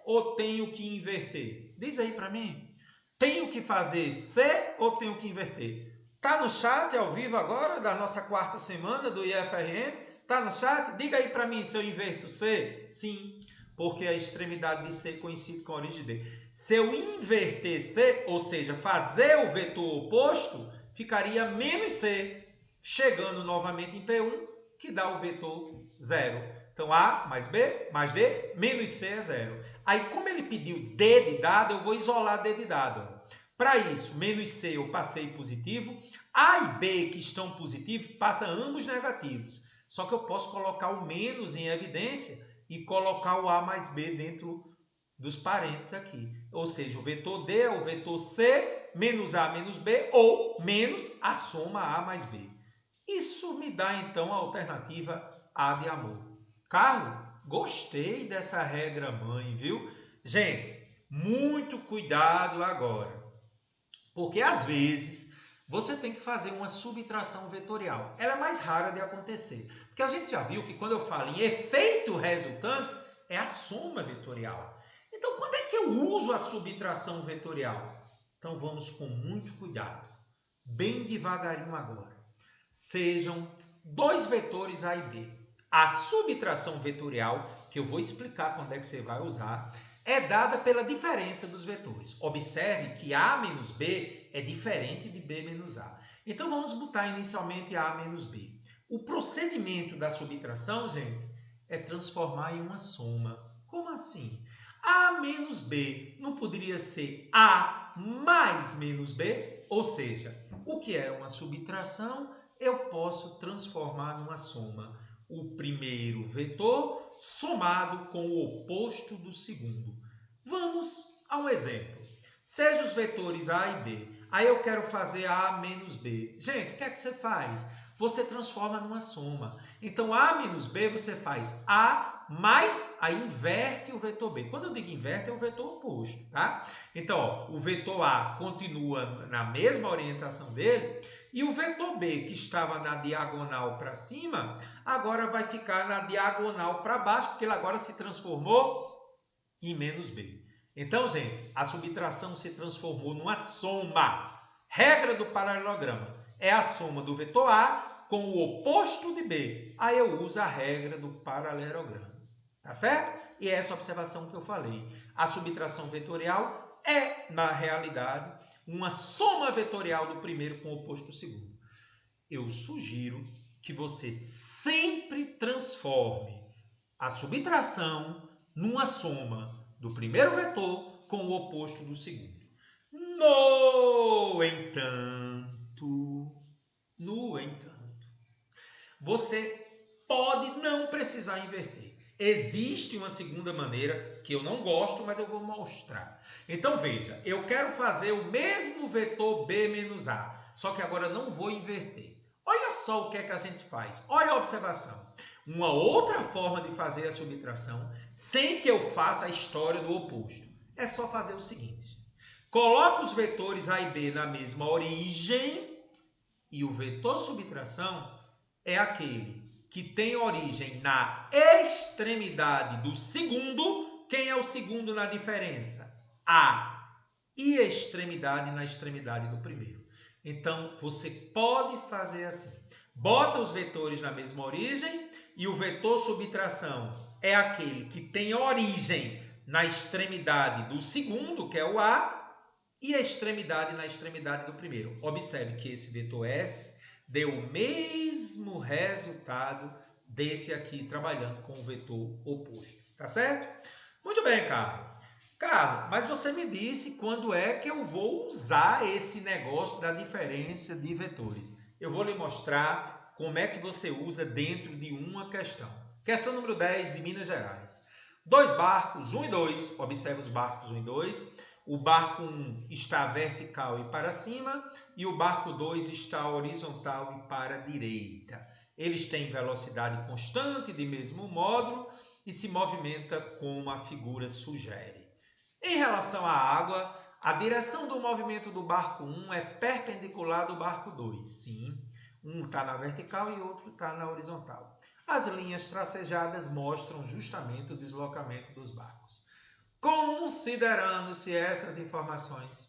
Speaker 1: ou tenho que inverter? Diz aí para mim. Tenho que fazer C ou tenho que inverter? Tá no chat ao vivo agora da nossa 4ª semana do IFRN? Tá no chat? Diga aí para mim se eu inverto C. Sim, porque a extremidade de C coincide com a origem de D. Se eu inverter C, ou seja, fazer o vetor oposto, ficaria menos C, chegando novamente em P1, que dá o vetor 0. Então, A mais B mais D, menos C é 0. Aí, como ele pediu D de dado, eu vou isolar D de dado. Para isso, menos C eu passei positivo. A e B que estão positivos, passa ambos negativos. Só que eu posso colocar o menos em evidência e colocar o A mais B dentro dos parênteses aqui. Ou seja, o vetor D é o vetor C menos A menos B ou menos a soma A mais B. Isso me dá, então, a alternativa A de amor. Carlos, Gostei dessa regra mãe, viu? Gente, muito cuidado agora, porque às vezes você tem que fazer uma subtração vetorial. Ela é mais rara de acontecer, porque a gente já viu que quando eu falo em efeito resultante, é a soma vetorial. Então, quando é que eu uso a subtração vetorial? Então, vamos com muito cuidado, bem devagarinho agora. Sejam dois vetores A e B. A subtração vetorial, que eu vou explicar quando é que você vai usar, é dada pela diferença dos vetores. Observe que A menos B é diferente de B menos A. Então, vamos botar inicialmente A menos B. O procedimento da subtração, gente, é transformar em uma soma. Como assim? A menos B não poderia ser A mais menos B? Ou seja, o que é uma subtração? Eu posso transformar numa soma o primeiro vetor somado com o oposto do segundo. Vamos a um exemplo. Seja os vetores A e B. Aí eu quero fazer A menos B. Gente, o que é que você faz? Você transforma numa soma. Então, A menos B, você faz A mais, aí inverte o vetor B. Quando eu digo inverte, é o vetor oposto, tá? Então, ó, o vetor A continua na mesma orientação dele, e o vetor B, que estava na diagonal para cima, agora vai ficar na diagonal para baixo, porque ele agora se transformou em menos B. Então, gente, a subtração se transformou numa soma. Regra do paralelograma é a soma do vetor A com o oposto de B. Aí eu uso a regra do paralelograma. Tá certo? E é essa observação que eu falei. A subtração vetorial é, na realidade, uma soma vetorial do primeiro com o oposto do segundo. Eu sugiro que você sempre transforme a subtração numa soma do primeiro vetor com o oposto do segundo. No entanto, você pode não precisar inverter. Existe uma segunda maneira que eu não gosto, mas eu vou mostrar. Então veja, eu quero fazer o mesmo vetor B menos A, só que agora não vou inverter. Olha só o que é que a gente faz. Olha a observação. Uma outra forma de fazer a subtração, sem que eu faça a história do oposto, é só fazer o seguinte. Coloca os vetores A e B na mesma origem e o vetor subtração é aquele que tem origem na extremidade do segundo. Quem é o segundo na diferença? A. E extremidade na extremidade do primeiro. Então, você pode fazer assim. Bota os vetores na mesma origem e o vetor subtração é aquele que tem origem na extremidade do segundo, que é o A, e a extremidade na extremidade do primeiro. Observe que esse vetor S deu o mesmo resultado desse aqui, trabalhando com o vetor oposto. Tá certo? Muito bem, Carlos. Carlos, mas você me disse quando é que eu vou usar esse negócio da diferença de vetores. Eu vou lhe mostrar como é que você usa dentro de uma questão. Questão número 10 de Minas Gerais. Dois barcos, 1 e 2. Observe os barcos 1 e 2. O barco 1 está vertical e para cima, e o barco 2 está horizontal e para a direita. Eles têm velocidade constante de mesmo módulo e se movimenta como a figura sugere. Em relação à água, a direção do movimento do barco 1 é perpendicular do barco 2. Sim, um está na vertical e outro está na horizontal. As linhas tracejadas mostram justamente o deslocamento dos barcos. Considerando-se essas informações,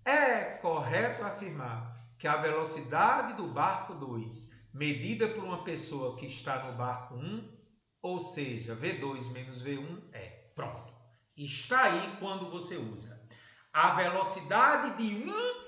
Speaker 1: é correto afirmar que a velocidade do barco 2, medida por uma pessoa que está no barco 1, ou seja, V2 menos V1, é. Pronto. Está aí quando você usa a velocidade de um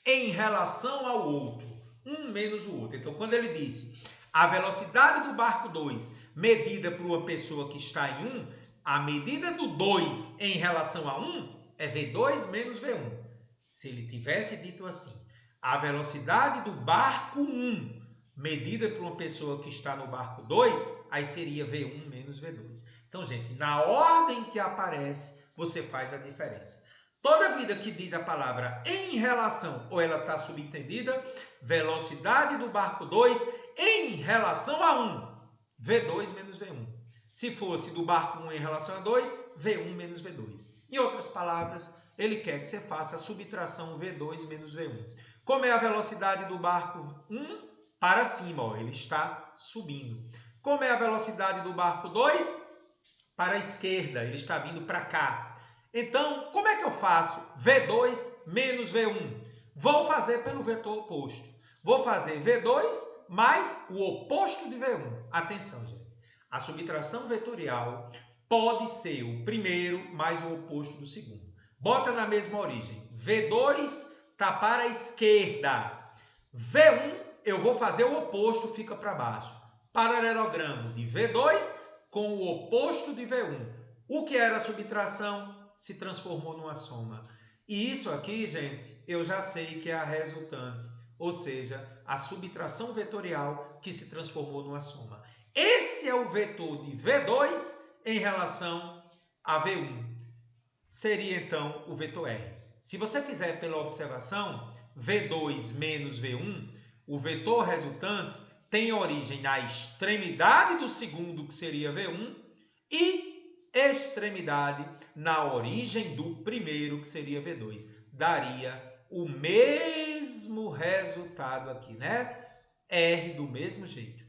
Speaker 1: em relação ao outro. Um menos o outro. Então, quando ele disse a velocidade do barco 2, medida por uma pessoa que está em 1, a medida do 2 em relação a 1 é V2 menos V1. Se ele tivesse dito assim, a velocidade do barco 1, medida por uma pessoa que está no barco 2, aí seria V1 menos V2. Então, gente, na ordem que aparece, você faz a diferença. Toda vida que diz a palavra em relação, ou ela está subentendida, velocidade do barco 2 em relação a 1, V2 menos V1. Se fosse do barco 1 em relação a 2, V1 menos V2. Em outras palavras, ele quer que você faça a subtração V2 menos V1. Como é a velocidade do barco 1? Para cima, ó, ele está subindo. Como é a velocidade do barco 2? Para a esquerda, ele está vindo para cá. Então, como é que eu faço V2 menos V1? Vou fazer pelo vetor oposto. Vou fazer V2 mais o oposto de V1. Atenção, gente. A subtração vetorial pode ser o primeiro mais o oposto do segundo. Bota na mesma origem. V2 está para a esquerda. V1 eu vou fazer o oposto, fica para baixo. Paralelogramo de V2 com o oposto de V1. O que era subtração se transformou numa soma. E isso aqui, gente, eu já sei que é a resultante, ou seja, a subtração vetorial que se transformou numa soma. Esse é o vetor de V2 em relação a V1. Seria então o vetor R. Se você fizer pela observação, V2 menos V1, o vetor resultante tem origem na extremidade do segundo, que seria V1, e extremidade na origem do primeiro, que seria V2. Daria o mesmo resultado aqui, né? R do mesmo jeito.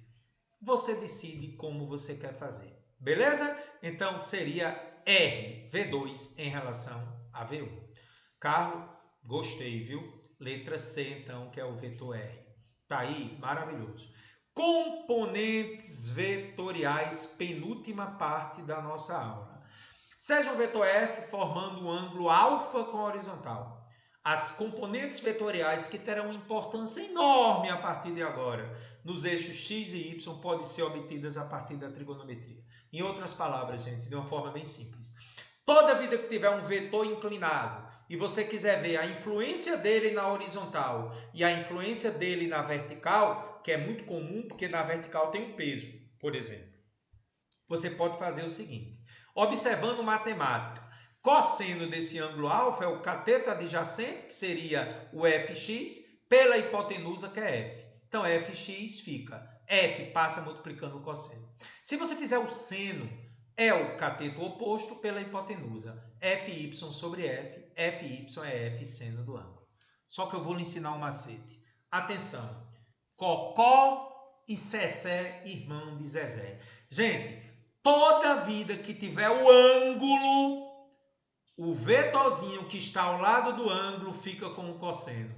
Speaker 1: Você decide como você quer fazer. Beleza? Então, seria R, V2 em relação a V1. Carlos, gostei, viu? Letra C, então, que é o vetor R. Tá aí, maravilhoso. Componentes vetoriais, penúltima parte da nossa aula. Seja um vetor F formando um ângulo alfa com a horizontal. As componentes vetoriais que terão importância enorme a partir de agora nos eixos x e y podem ser obtidas a partir da trigonometria. Em outras palavras, gente, de uma forma bem simples. Toda vida que tiver um vetor inclinado e você quiser ver a influência dele na horizontal e a influência dele na vertical, que é muito comum porque na vertical tem um peso, por exemplo, você pode fazer o seguinte, observando matemática. Cosseno desse ângulo alfa é o cateto adjacente, que seria o fx, pela hipotenusa, que é f. Então, fx fica, f passa multiplicando o cosseno. Se você fizer o seno, é o cateto oposto pela hipotenusa. Fy sobre f, fy é f seno do ângulo. Só que eu vou lhe ensinar um macete. Atenção, Cocó e Cessé, irmã de Zezé. Gente, toda vida que tiver o ângulo, o vetorzinho que está ao lado do ângulo fica com o cosseno.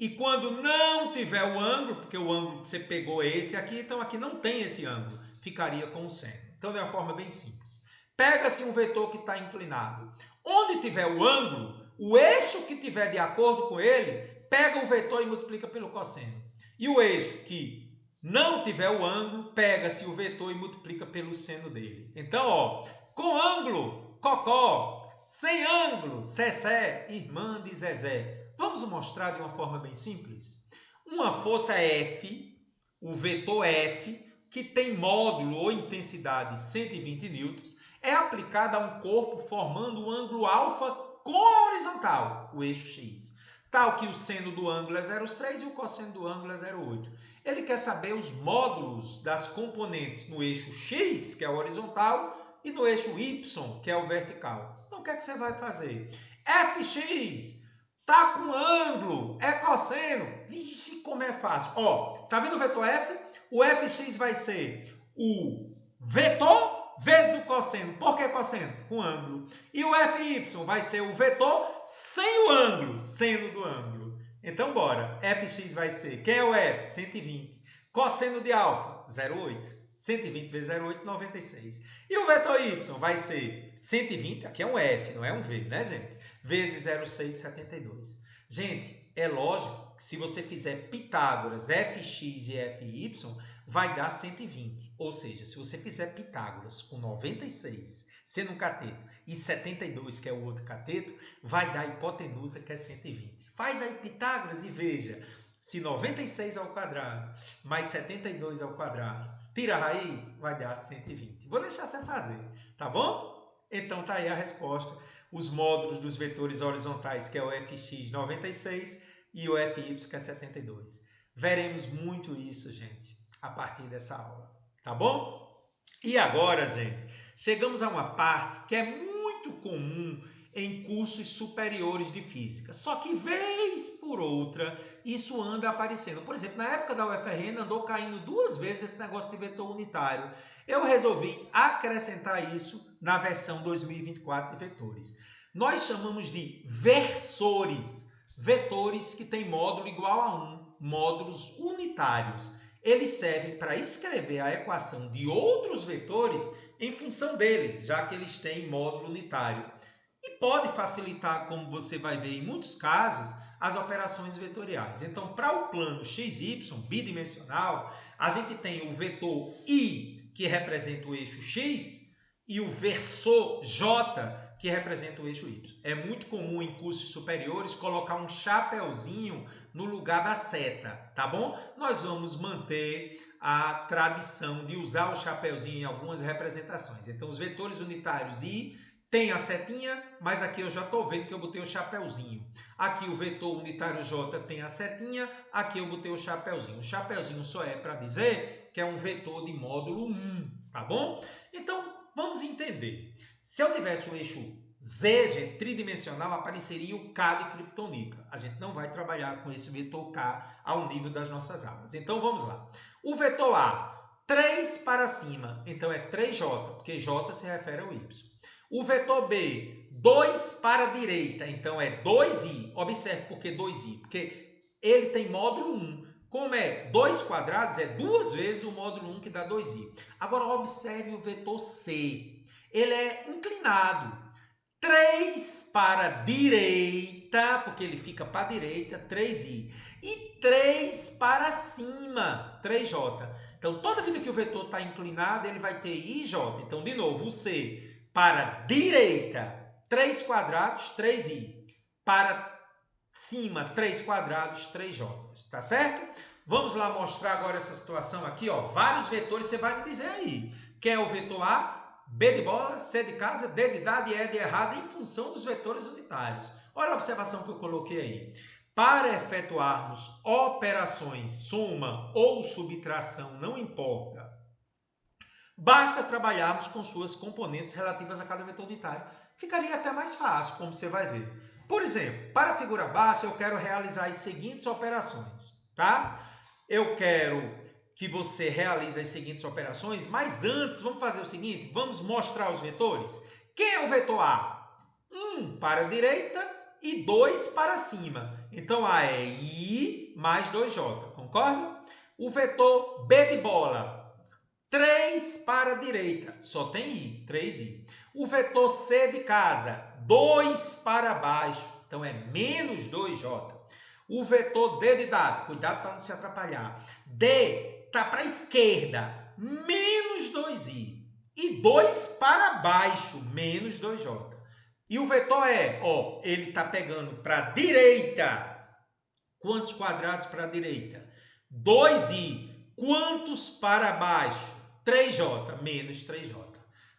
Speaker 1: E quando não tiver o ângulo, porque o ângulo que você pegou é esse aqui, então aqui não tem esse ângulo, ficaria com o seno. Então, de uma forma bem simples. Pega-se um vetor que está inclinado. Onde tiver o ângulo, o eixo que tiver de acordo com ele, pega o vetor e multiplica pelo cosseno. E o eixo que não tiver o ângulo, pega-se o vetor e multiplica pelo seno dele. Então, ó, com ângulo, Cocó. Sem ângulo, Cessé, irmã de Zezé. Vamos mostrar de uma forma bem simples? Uma força F, o vetor F, que tem módulo ou intensidade 120 newtons, é aplicada a um corpo formando um ângulo alfa com a horizontal, o eixo X. Tal que o seno do ângulo é 0,6 e o cosseno do ângulo é 0,8. Ele quer saber os módulos das componentes no eixo X, que é o horizontal, e no eixo Y, que é o vertical. Então, o que é que você vai fazer? Fx tá com ângulo, é cosseno. Vixe, como é fácil. Ó, tá vendo o vetor F? O Fx vai ser o vetor vezes o cosseno. Por que cosseno? Com ângulo. E o Fy vai ser o vetor sem o ângulo, seno do ângulo. Então, bora. Fx vai ser, quem é o F? 120. Cosseno de alfa, 0,8. 120 vezes 0,8, 96. E o vetor y vai ser 120, aqui é um F, não é um V, né, gente? Vezes 0,6, 72. Gente, é lógico que se você fizer Pitágoras, Fx e Fy, vai dar 120. Ou seja, se você fizer Pitágoras com 96, sendo um cateto, e 72, que é o outro cateto, vai dar a hipotenusa, que é 120. Faz aí Pitágoras e veja, se 96 ao quadrado mais 72 ao quadrado, tira a raiz, vai dar 120. Vou deixar você fazer, tá bom? Então tá aí a resposta. Os módulos dos vetores horizontais, que é o Fx 96 e o Fy, que é 72. Veremos muito isso, gente, a partir dessa aula, tá bom? E agora, gente, chegamos a uma parte que é muito comum em cursos superiores de física. Só que, vez por outra, isso anda aparecendo. Por exemplo, na época da UFRN andou caindo 2 vezes esse negócio de vetor unitário. Eu resolvi acrescentar isso na versão 2024 de vetores. Nós chamamos de versores. Vetores que têm módulo igual a 1, módulos unitários. Eles servem para escrever a equação de outros vetores em função deles, já que eles têm módulo unitário. E pode facilitar, como você vai ver em muitos casos, as operações vetoriais. Então, para o plano XY bidimensional, a gente tem o vetor I, que representa o eixo X, e o versor J, que representa o eixo Y. É muito comum em cursos superiores colocar um chapeuzinho no lugar da seta, tá bom? Nós vamos manter a tradição de usar o chapeuzinho em algumas representações. Então, os vetores unitários I tem a setinha, mas aqui eu já estou vendo que eu botei o chapeuzinho. Aqui o vetor unitário J tem a setinha, aqui eu botei o chapeuzinho. O chapeuzinho só é para dizer que é um vetor de módulo 1, tá bom? Então, vamos entender. Se eu tivesse o eixo Z, gente, tridimensional, apareceria o K de criptonita. A gente não vai trabalhar com esse vetor K ao nível das nossas aulas. Então, vamos lá. O vetor A, 3 para cima, então é 3J, porque J se refere ao Y. O vetor B, 2 para a direita, então é 2i. Observe por que 2i, porque ele tem módulo 1. Como é 2 quadrados, é 2 vezes o módulo 1 que dá 2i. Agora observe o vetor C. Ele é inclinado. 3 para a direita, porque ele fica para a direita, 3i. E 3 para cima, 3j. Então, toda vida que o vetor está inclinado, ele vai ter i e j. Então, de novo, o C para a direita, 3 quadrados, 3i. Para cima, 3 quadrados, 3j. Tá certo? Vamos lá mostrar agora essa situação aqui, ó. Vários vetores, você vai me dizer aí. Quem é o vetor A? B de bola, C de casa, D de dado e E de errado em função dos vetores unitários. Olha a observação que eu coloquei aí. Para efetuarmos operações soma ou subtração, não importa, basta trabalharmos com suas componentes relativas a cada vetor unitário. Ficaria até mais fácil, como você vai ver. Por exemplo, para a figura baixa, eu quero realizar as seguintes operações, tá? Eu quero que você realize as seguintes operações, mas antes, vamos fazer o seguinte, vamos mostrar os vetores. Quem é o vetor A? 1 para a direita e 2 para cima. Então, A é I mais 2J, concorda? O vetor B de bola, 3 para a direita, só tem I, 3i. O vetor C de casa, 2 para baixo, então é menos 2j. O vetor D de dado, cuidado para não se atrapalhar. D está para a esquerda, menos 2i. E 2 para baixo, menos 2j. E o vetor E, ó, ele está pegando para a direita. Quantos quadrados para a direita? 2i. Quantos para baixo? 3j menos 3j.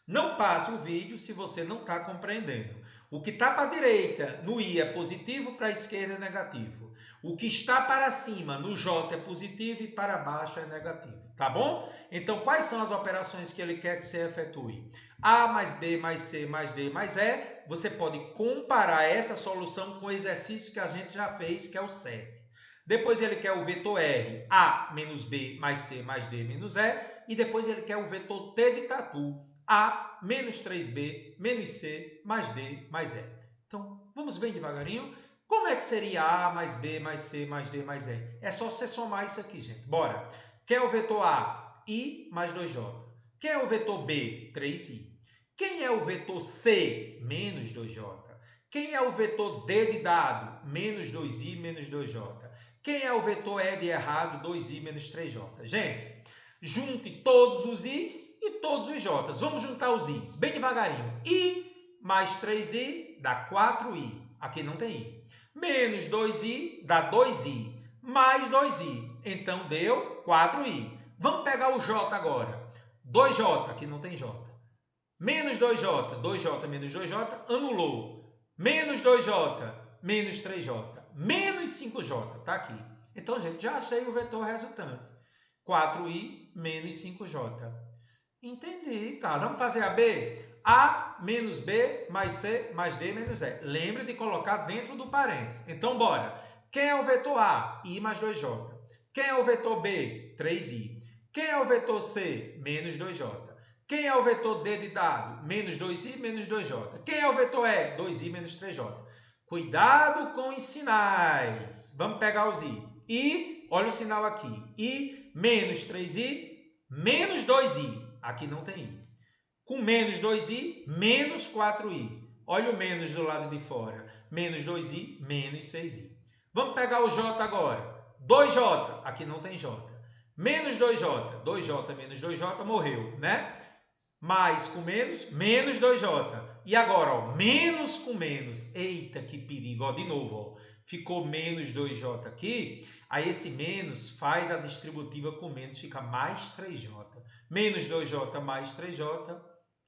Speaker 1: Não passe o vídeo se você não está compreendendo. O que está para a direita no i é positivo, para a esquerda é negativo. O que está para cima no j é positivo e para baixo é negativo. Tá bom? Então, quais são as operações que ele quer que você efetue? A mais B mais C mais D mais E. Você pode comparar essa solução com o exercício que a gente já fez, que é o 7. Depois ele quer o vetor R, A menos B mais C mais D menos E. E depois ele quer o vetor T de tatu, A menos 3B menos C mais D mais E. Então, vamos bem devagarinho. Como é que seria A mais B mais C mais D mais E? É só você somar isso aqui, gente. Bora. Quem é o vetor A? I mais 2J. Quem é o vetor B? 3I. Quem é o vetor C? Menos 2J. Quem é o vetor D de dado? Menos 2i menos 2J. Quem é o vetor E de errado? 2i menos 3J. Gente, junte todos os i's e todos os j's. Vamos juntar os i's bem devagarinho. I mais 3i dá 4i. Aqui não tem i. Menos 2i dá 2i. Mais 2i. Então, deu 4i. Vamos pegar o j agora. 2j, aqui não tem j. Menos 2j. 2j menos 2j, anulou. Menos 2j, menos 3j. Menos 5j, tá aqui. Então, gente, já achei o vetor resultante. 4i menos 5j. Entendi, cara. Vamos fazer a B? A menos B mais C mais D menos E. Lembre de colocar dentro do parênteses. Então, bora. Quem é o vetor A? I mais 2J. Quem é o vetor B? 3I. Quem é o vetor C? Menos 2J. Quem é o vetor D de dado? Menos 2I menos 2J. Quem é o vetor E? 2I menos 3J. Cuidado com os sinais. Vamos pegar os I. I, olha o sinal aqui. I menos 3I menos 2i. Aqui não tem i. Com menos 2i, menos 4i. Olha o menos do lado de fora. Menos 2i, menos 6i. Vamos pegar o j agora. 2j, aqui não tem j. Menos 2j. 2j menos 2j morreu, né? Mais com menos, menos 2j. E agora, ó, menos com menos. Eita, que perigo. Ó, de novo, ó. Ficou menos 2j aqui. Aí esse menos faz a distributiva com menos, fica mais 3j. Menos 2j mais 3j,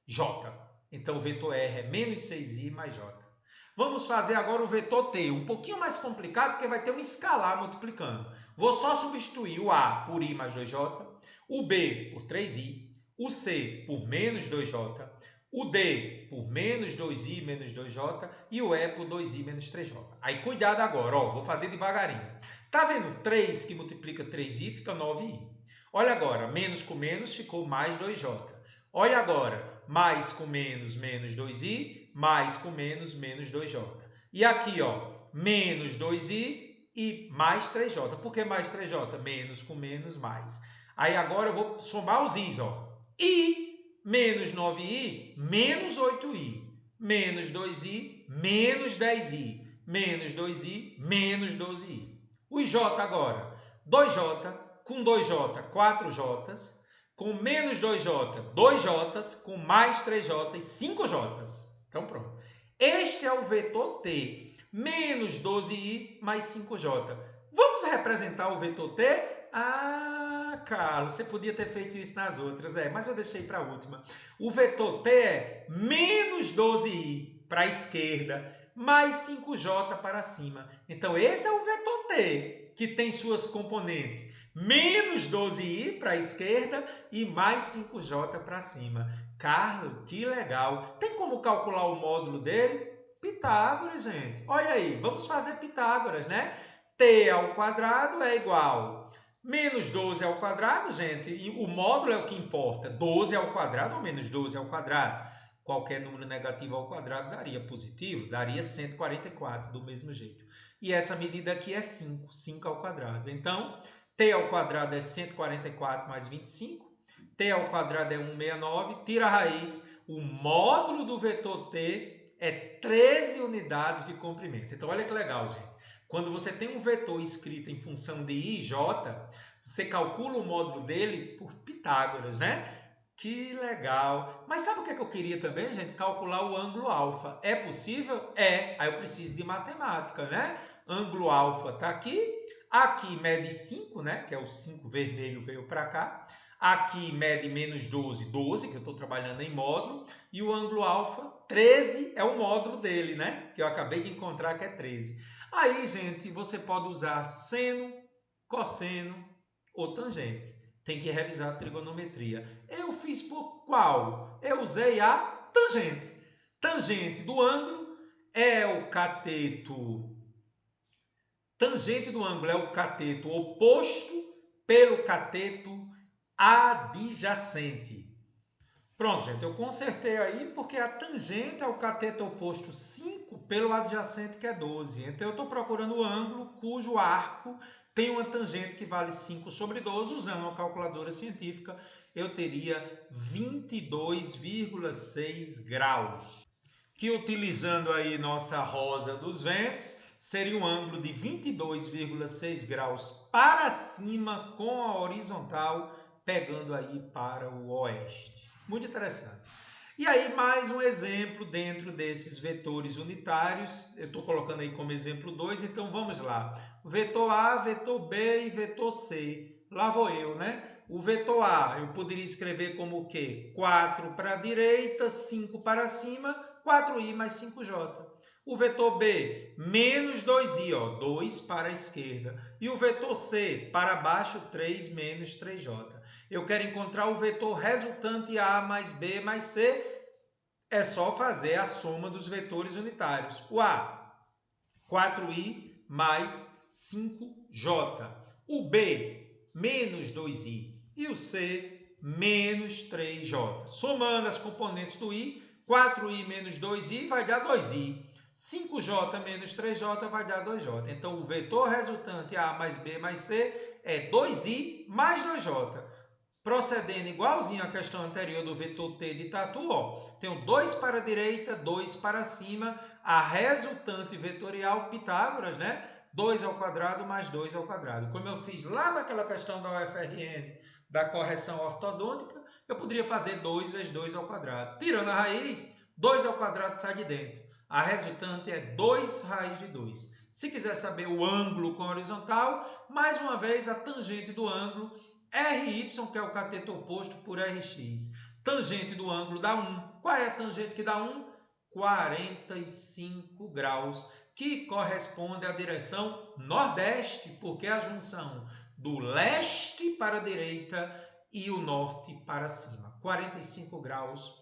Speaker 1: j. Então o vetor R é menos 6i mais j. Vamos fazer agora o vetor T, um pouquinho mais complicado, porque vai ter um escalar multiplicando. Vou só substituir o A por I mais 2j, o B por 3i, o C por menos 2j, o D por menos 2i menos 2j e o E por 2i menos 3j. Aí cuidado agora, ó, vou fazer devagarinho. Tá vendo 3 que multiplica 3i fica 9i. Olha agora, menos com menos ficou mais 2j. Olha agora, mais com menos, menos 2i, mais com menos, menos 2j. E aqui, ó, menos 2i e mais 3j. Por que mais 3j? Menos com menos, mais. Aí agora eu vou somar os i's, ó. I menos 9i, menos 8i. Menos 2i, menos 10i. Menos 2i, menos 12i. O j agora, 2j, com 2j, 4j's. Com menos 2j, 2j's, com mais 3j, 5j's. Então pronto. Este é o vetor T, menos 12i mais 5j. Vamos representar o vetor T? Ah, Carlos, você podia ter feito isso nas outras, mas eu deixei para a última. O vetor T é menos 12i para a esquerda, mais 5j para cima. Então esse é o vetor T, que tem suas componentes menos 12i para a esquerda e mais 5j para cima. Carlos, que legal. Tem como calcular o módulo dele? Pitágoras, gente. Olha aí, vamos fazer Pitágoras, né? T ao quadrado é igual menos 12 ao quadrado, gente, e o módulo é o que importa. 12 ao quadrado ou menos 12 ao quadrado. Qualquer número negativo ao quadrado daria positivo, daria 144 do mesmo jeito. E essa medida aqui é 5, 5 ao quadrado. Então, T ao quadrado é 144 mais 25. T ao quadrado é 169. Tira a raiz. O módulo do vetor T é 13 unidades de comprimento. Então, olha que legal, gente. Quando você tem um vetor escrito em função de I e J, você calcula o módulo dele por Pitágoras, né? Que legal. Mas sabe o que eu queria também, gente? Calcular o ângulo alfa. É possível? É. Aí eu preciso de matemática, né? Ângulo alfa está aqui. Aqui mede 5, né? Que é o 5 vermelho veio para cá. Aqui mede menos 12, 12, que eu estou trabalhando em módulo. E o ângulo alfa, 13, é o módulo dele, né? Que eu acabei de encontrar que é 13. Aí, gente, você pode usar seno, cosseno ou tangente. Tem que revisar a trigonometria. Eu fiz por qual? Eu usei a tangente. Tangente do ângulo é o cateto. Tangente do ângulo é o cateto oposto pelo cateto adjacente. Pronto, gente, eu consertei aí porque a tangente é o cateto oposto 5 pelo adjacente que é 12. Então eu estou procurando o ângulo cujo arco tem uma tangente que vale 5 sobre 12. Usando uma calculadora científica, eu teria 22,6 graus. Que utilizando aí nossa rosa dos ventos, seria um ângulo de 22,6 graus para cima com a horizontal, pegando aí para o oeste. Muito interessante. E aí, mais um exemplo dentro desses vetores unitários. Eu estou colocando aí como exemplo 2, então vamos lá. Vetor A, vetor B e vetor C. Lá vou eu, né? O vetor A, eu poderia escrever como o quê? 4 para a direita, 5 para cima, 4i mais 5j. O vetor B, menos 2i, ó, 2 para a esquerda. E o vetor C, para baixo, 3 menos 3j. Eu quero encontrar o vetor resultante A mais B mais C. É só fazer a soma dos vetores unitários. O A, 4i mais 5j. O B, menos 2i. E o C, menos 3j. Somando as componentes do i, 4i menos 2i vai dar 2i. 5j menos 3j vai dar 2j. Então, o vetor resultante A mais B mais C é 2i mais 2j. Procedendo igualzinho à questão anterior do vetor t de tatu, ó, tenho 2 para a direita, 2 para cima, a resultante vetorial Pitágoras, né? 2 ao quadrado mais 2 ao quadrado. Como eu fiz lá naquela questão da UFRN, da correção ortodôntica, eu poderia fazer 2 vezes 2 ao quadrado. Tirando a raiz, 2 ao quadrado sai de dentro. A resultante é 2 raiz de 2. Se quiser saber o ângulo com a horizontal, mais uma vez a tangente do ângulo, RY, que é o cateto oposto por RX. Tangente do ângulo dá 1. Qual é a tangente que dá 1? 45 graus, que corresponde à direção nordeste, porque é a junção do leste para a direita e o norte para cima. 45 graus,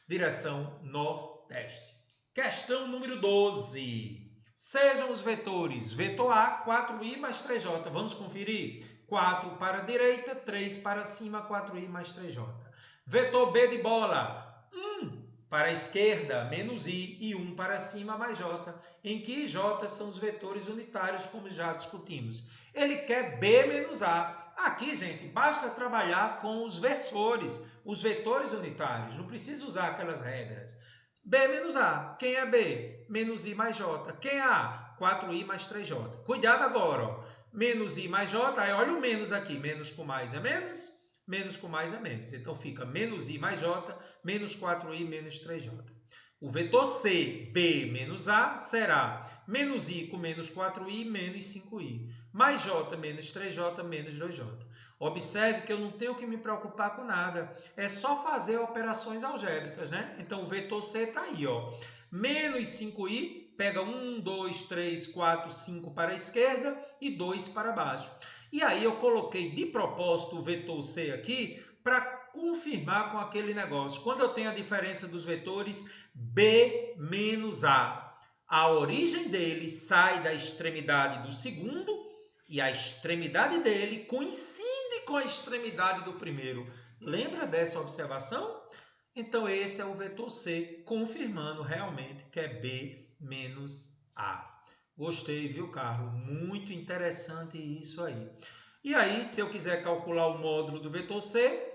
Speaker 1: direção nordeste. Questão número 12. Sejam os vetores vetor A, 4i mais 3j. Vamos conferir? 4 para a direita, 3 para cima, 4i mais 3j. Vetor B de bola, 1 para a esquerda, menos i, e 1 para cima, mais j, em que j são os vetores unitários, como já discutimos. Ele quer B menos A. Aqui, gente, basta trabalhar com os versores, os vetores unitários. Não precisa usar aquelas regras. B menos A. Quem é B? Menos I mais J. Quem é A? 4I mais 3J. Cuidado agora, ó. Menos I mais J. Aí olha o menos aqui. Menos com mais é menos. Menos com mais é menos. Então fica menos I mais J, menos 4I menos 3J. O vetor C, B menos A, será menos I com menos 4I menos 5I. Mais J menos 3J menos 2J. Observe que eu não tenho que me preocupar com nada. É só fazer operações algébricas, né? Então, o vetor C está aí, ó. Menos 5i, pega 1, 2, 3, 4, 5 para a esquerda e 2 para baixo. E aí, eu coloquei de propósito o vetor C aqui para confirmar com aquele negócio. Quando eu tenho a diferença dos vetores B menos a origem dele sai da extremidade do segundo e a extremidade dele coincide com a extremidade do primeiro. Lembra dessa observação? Então, esse é o vetor C, confirmando realmente que é B menos A. Gostei, viu, Carlos? Muito interessante isso aí. E aí, se eu quiser calcular o módulo do vetor C,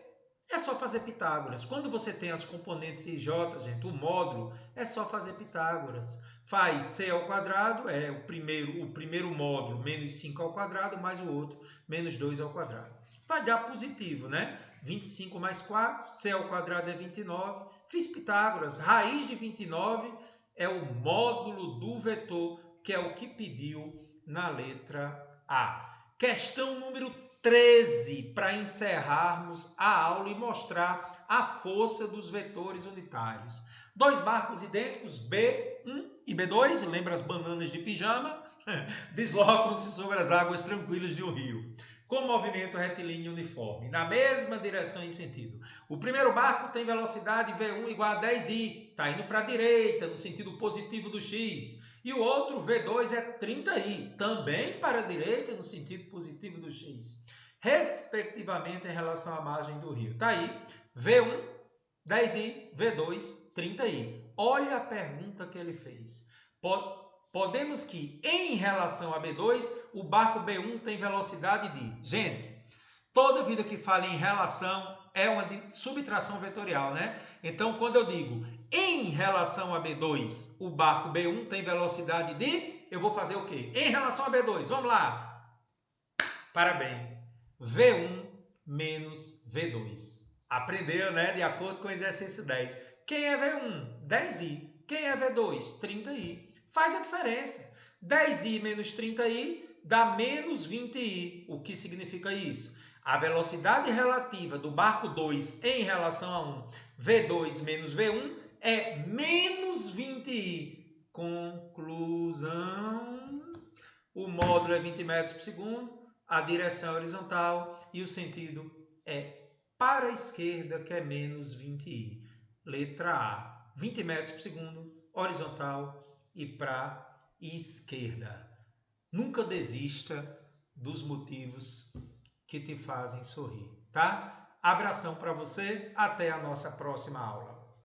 Speaker 1: é só fazer Pitágoras. Quando você tem as componentes i e j, gente, o módulo é só fazer Pitágoras. Faz c ao quadrado, é o primeiro módulo, menos 5 ao quadrado, mais o outro, menos 2 ao quadrado. Vai dar positivo, né? 25 mais 4, c ao quadrado é 29. Fiz Pitágoras. Raiz de 29 é o módulo do vetor, que é o que pediu na letra A. Questão número 13, para encerrarmos a aula e mostrar a força dos vetores unitários. Dois barcos idênticos, B1 e B2, lembra as bananas de pijama? Deslocam-se sobre as águas tranquilas de um rio, com movimento retilíneo uniforme, na mesma direção e sentido. O primeiro barco tem velocidade V1 igual a 10i, está indo para a direita, no sentido positivo do x. E o outro, V2, é 30i, também para a direita, no sentido positivo do x. Respectivamente em relação à margem do rio. Está aí, V1, 10i, V2, 30i. Olha a pergunta que ele fez. Podemos que, em relação a B2, o barco B1 tem velocidade de... Gente, toda vida que fala em relação é uma subtração vetorial, né? Então, quando eu digo em relação a B2, o barco B1 tem velocidade de... Eu vou fazer o quê? Em relação a B2, vamos lá. Parabéns. V1 menos V2. Aprendeu, né? De acordo com o exercício 10. Quem é V1? 10i. Quem é V2? 30i. Faz a diferença. 10i menos 30i dá menos 20i. O que significa isso? A velocidade relativa do barco 2 em relação a 1, V2 menos V1, é menos 20i. Conclusão. O módulo é 20 metros por segundo, a direção é horizontal e o sentido é para a esquerda, que é menos 20i. Letra A, 20 metros por segundo, horizontal e para a esquerda. Nunca desista dos motivos que te fazem sorrir, tá? Abração para você, até a nossa próxima aula.